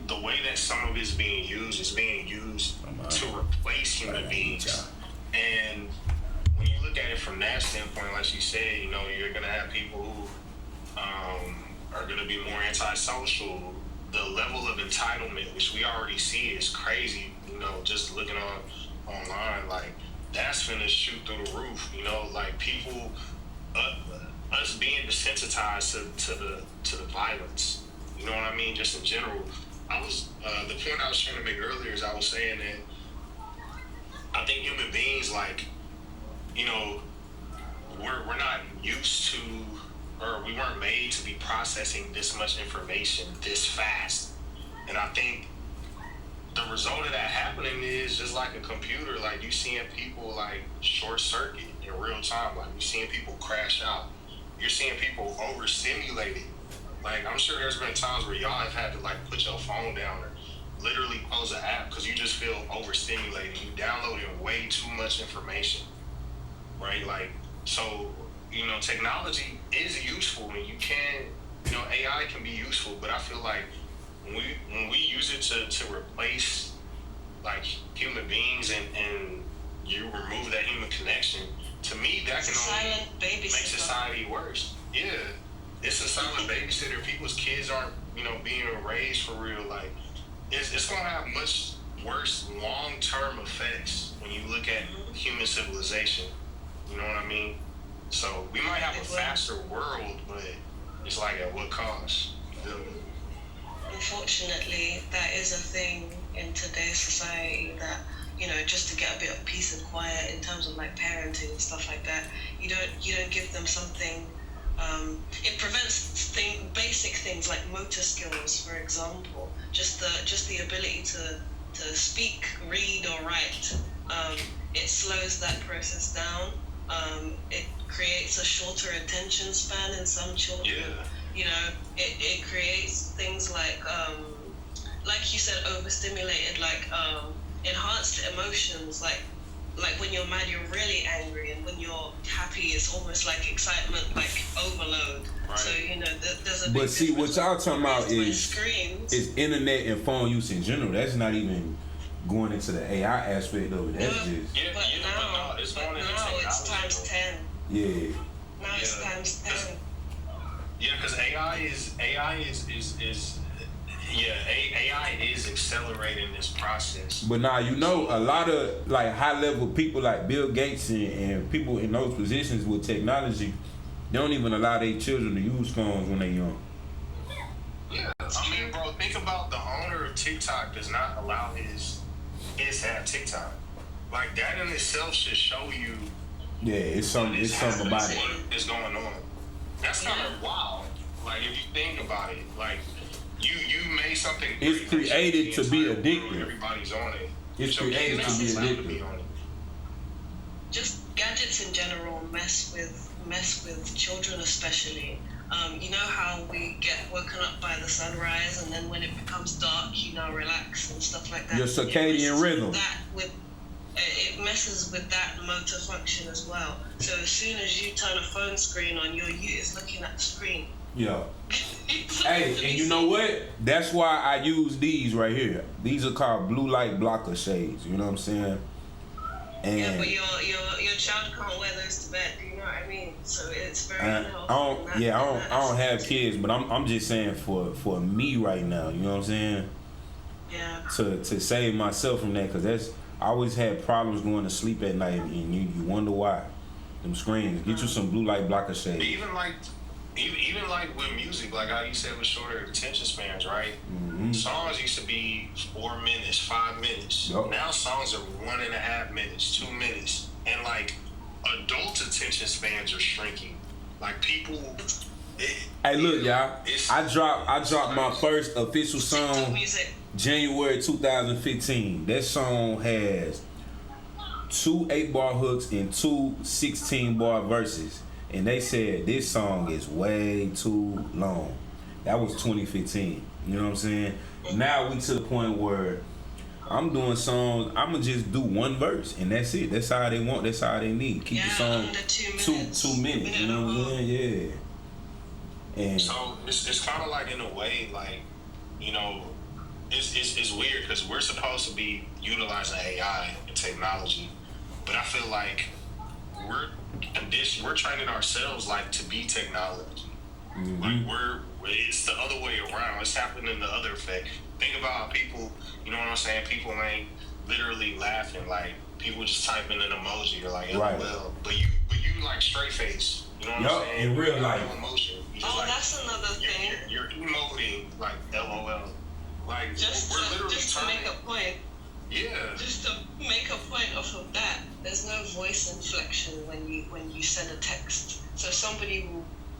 the way that some of it's being used is being used to replace human beings. And when you look at it from that standpoint, like you said, you're gonna have people who are going to be more antisocial. The level of entitlement, which we already see, is crazy. Just looking online, like that's finna shoot through the roof. Like people, us being desensitized to the violence. You know what I mean? Just in general, I was the point I was trying to make earlier is I was saying that I think human beings, like, we're not used to. Or we weren't made to be processing this much information this fast. And I think the result of that happening is just like a computer. Like, you seeing people like short circuit in real time. Like, you're seeing people crash out. You're seeing people overstimulated. Like, I'm sure there's been times where y'all have had to like put your phone down or literally close an app because you just feel overstimulated. You downloading way too much information, right? Like, so technology is useful, and you can, AI can be useful, but I feel like when we use it to replace like human beings and you remove that human connection, to me that can only make society worse. Yeah, it's a silent babysitter. People's kids aren't, being raised for real. Like, it's gonna have much worse long-term effects when you look at human civilization. You know what I mean? So we might have a faster world, but it's like at what cost? Unfortunately, that is a thing in today's society that, just to get a bit of peace and quiet in terms of like parenting and stuff like that, you don't give them something. It prevents basic things like motor skills, for example, just the ability to speak, read, or write. It slows that process down. It creates a shorter attention span in some children. Yeah. It creates things like you said, overstimulated, like enhanced emotions, like when you're mad, you're really angry, and when you're happy, it's almost like excitement, like overload. Right. So there's a. But see, what y'all talking about is internet and phone use in general. That's not even going into the AI aspect of it. That's just. But Yeah. Now it's times 10. Yeah, because AI is AI is accelerating this process. But now you know a lot of like high level people like Bill Gates and people in those positions with technology, they don't even allow their children to use phones when they're young. Yeah, I mean, bro, think about the owner of TikTok does not allow his to have TikTok. Like that in itself should show you. Yeah, it's something about it. What is going on? That's kind of wild. Like if you think about it, like you made something. It's created to be addictive. Everybody's on it. It's created to be addictive. Just gadgets in general mess with children, especially. You know how we get woken up by the sunrise, and then when it becomes dark, you now relax and stuff like that. Your circadian rhythm. It messes with that motor function as well. So as soon as you turn a phone screen on, your youth is looking at the screen. Yeah. Hey, and you know what? That's why I use these right here. These are called blue light blocker shades. You know what I'm saying? And yeah, but your child can't wear those to bed. Do you know what I mean? So it's very unhealthy. I don't have kids, but I'm just saying for me right now. You know what I'm saying? Yeah. To save myself from that, because I always had problems going to sleep at night, and you wonder why. Them screens. Get you some blue light blocker shades. Even like with music, like how you said with shorter attention spans, right? Mm-hmm. Songs used to be 4 minutes, 5 minutes. Yep. Now songs are 1.5 minutes, 2 minutes, and like adult attention spans are shrinking. Like people. Hey, look, y'all. I dropped my first official song January 2015. That song has 2 8-bar hooks and 2 16-bar verses. And they said this song is way too long. That was 2015. You know what I'm saying? Now we to the point where I'm doing songs, I'm going to just do one verse. And that's it. That's how they want. That's how they need. Keep the song under 2 minutes. 2 minutes. You know what I'm saying? Yeah. And so it's kind of like in a way, like, you know, it's weird because we're supposed to be utilizing AI and technology. But I feel like we're training ourselves like to be technology. Mm-hmm. Like it's the other way around. It's happening the other effect. Think about how people, you know what I'm saying? People ain't literally laughing. Like people just typing an emoji or like LOL. Right. But you like straight face. You know what I'm saying? In real life. No emotion. That's another thing. You're emoting like LOL. Like just to make a point. Yeah. Just to make a point off of that, there's no voice inflection when you send a text. So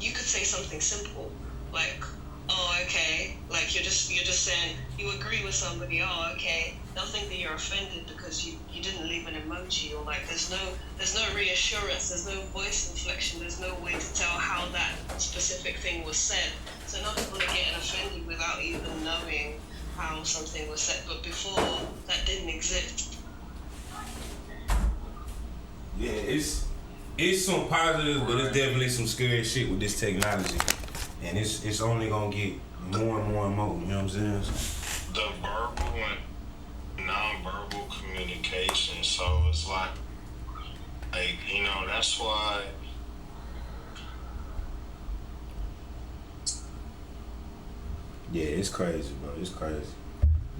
you could say something simple like, "Oh, okay," like you're just saying you agree with somebody. "Oh, okay." They'll think that you're offended because you didn't leave an emoji, or like there's no reassurance, there's no voice inflection, there's no way to tell how that specific thing was said. So now people are getting offended without even knowing how something was said, but before that didn't exist. Yeah, it's some positives, but it's definitely some scary shit with this technology, and it's only gonna get more and more and more. You know what I'm saying? The verbal and non-verbal communication. So it's like you know, that's why. Yeah, it's crazy, bro. It's crazy.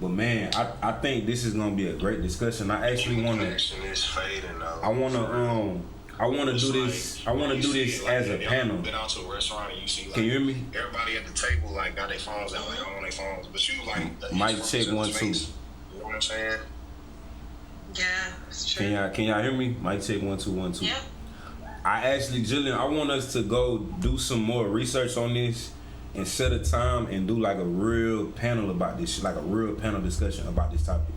But man, I think this is gonna be a great discussion. I actually wanna. Is fading though. I wanna do this. I wanna do this as a panel. Been out to a restaurant and you see like. Can you hear me? Everybody at the table like got their phones out, like on their phones, but you like. Mic check 1 2. You know what I'm saying? Yeah, it's true. Can y'all hear me? Mic check 1 2 1 2. Yeah. Jillian, I want us to go do some more research on this and set a time and do like a real panel about this, like a real panel discussion about this topic.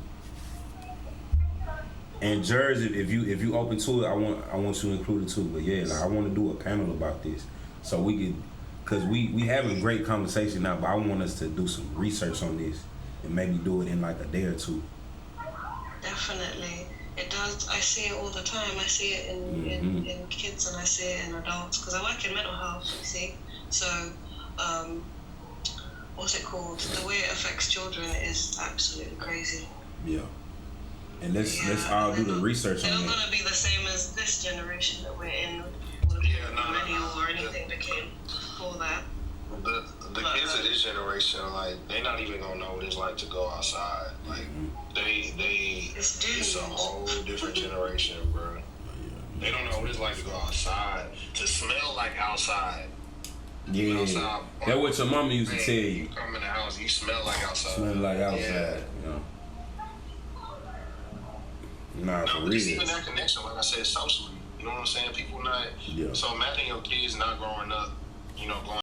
And Jersey, if you open to it, I want you to include it too. But yeah, like I want to do a panel about this, so we could, cause we having great conversation now, but I want us to do some research on this and maybe do it in like a day or two. Definitely. It does. I see it all the time. I see it in kids and I see it in adults because I work in mental health, you see. So, what's it called? The way it affects children is absolutely crazy. Yeah. And let's all do the research on that. It's not going to be the same as this generation that we're in. All the millennial or anything that came before that. The kids of this generation, like, they not even gonna know what it's like to go outside. Like, it's a whole different generation, bro. They don't know what it's like to go outside, to smell like outside. Yeah, outside, that's what your mama used to tell you. You come in the house, you smell like outside. Smell like outside, yeah. Nah, for real. Even that connection, like I said, socially. You know what I'm saying? People not. Yeah. So imagine your kids not growing up, going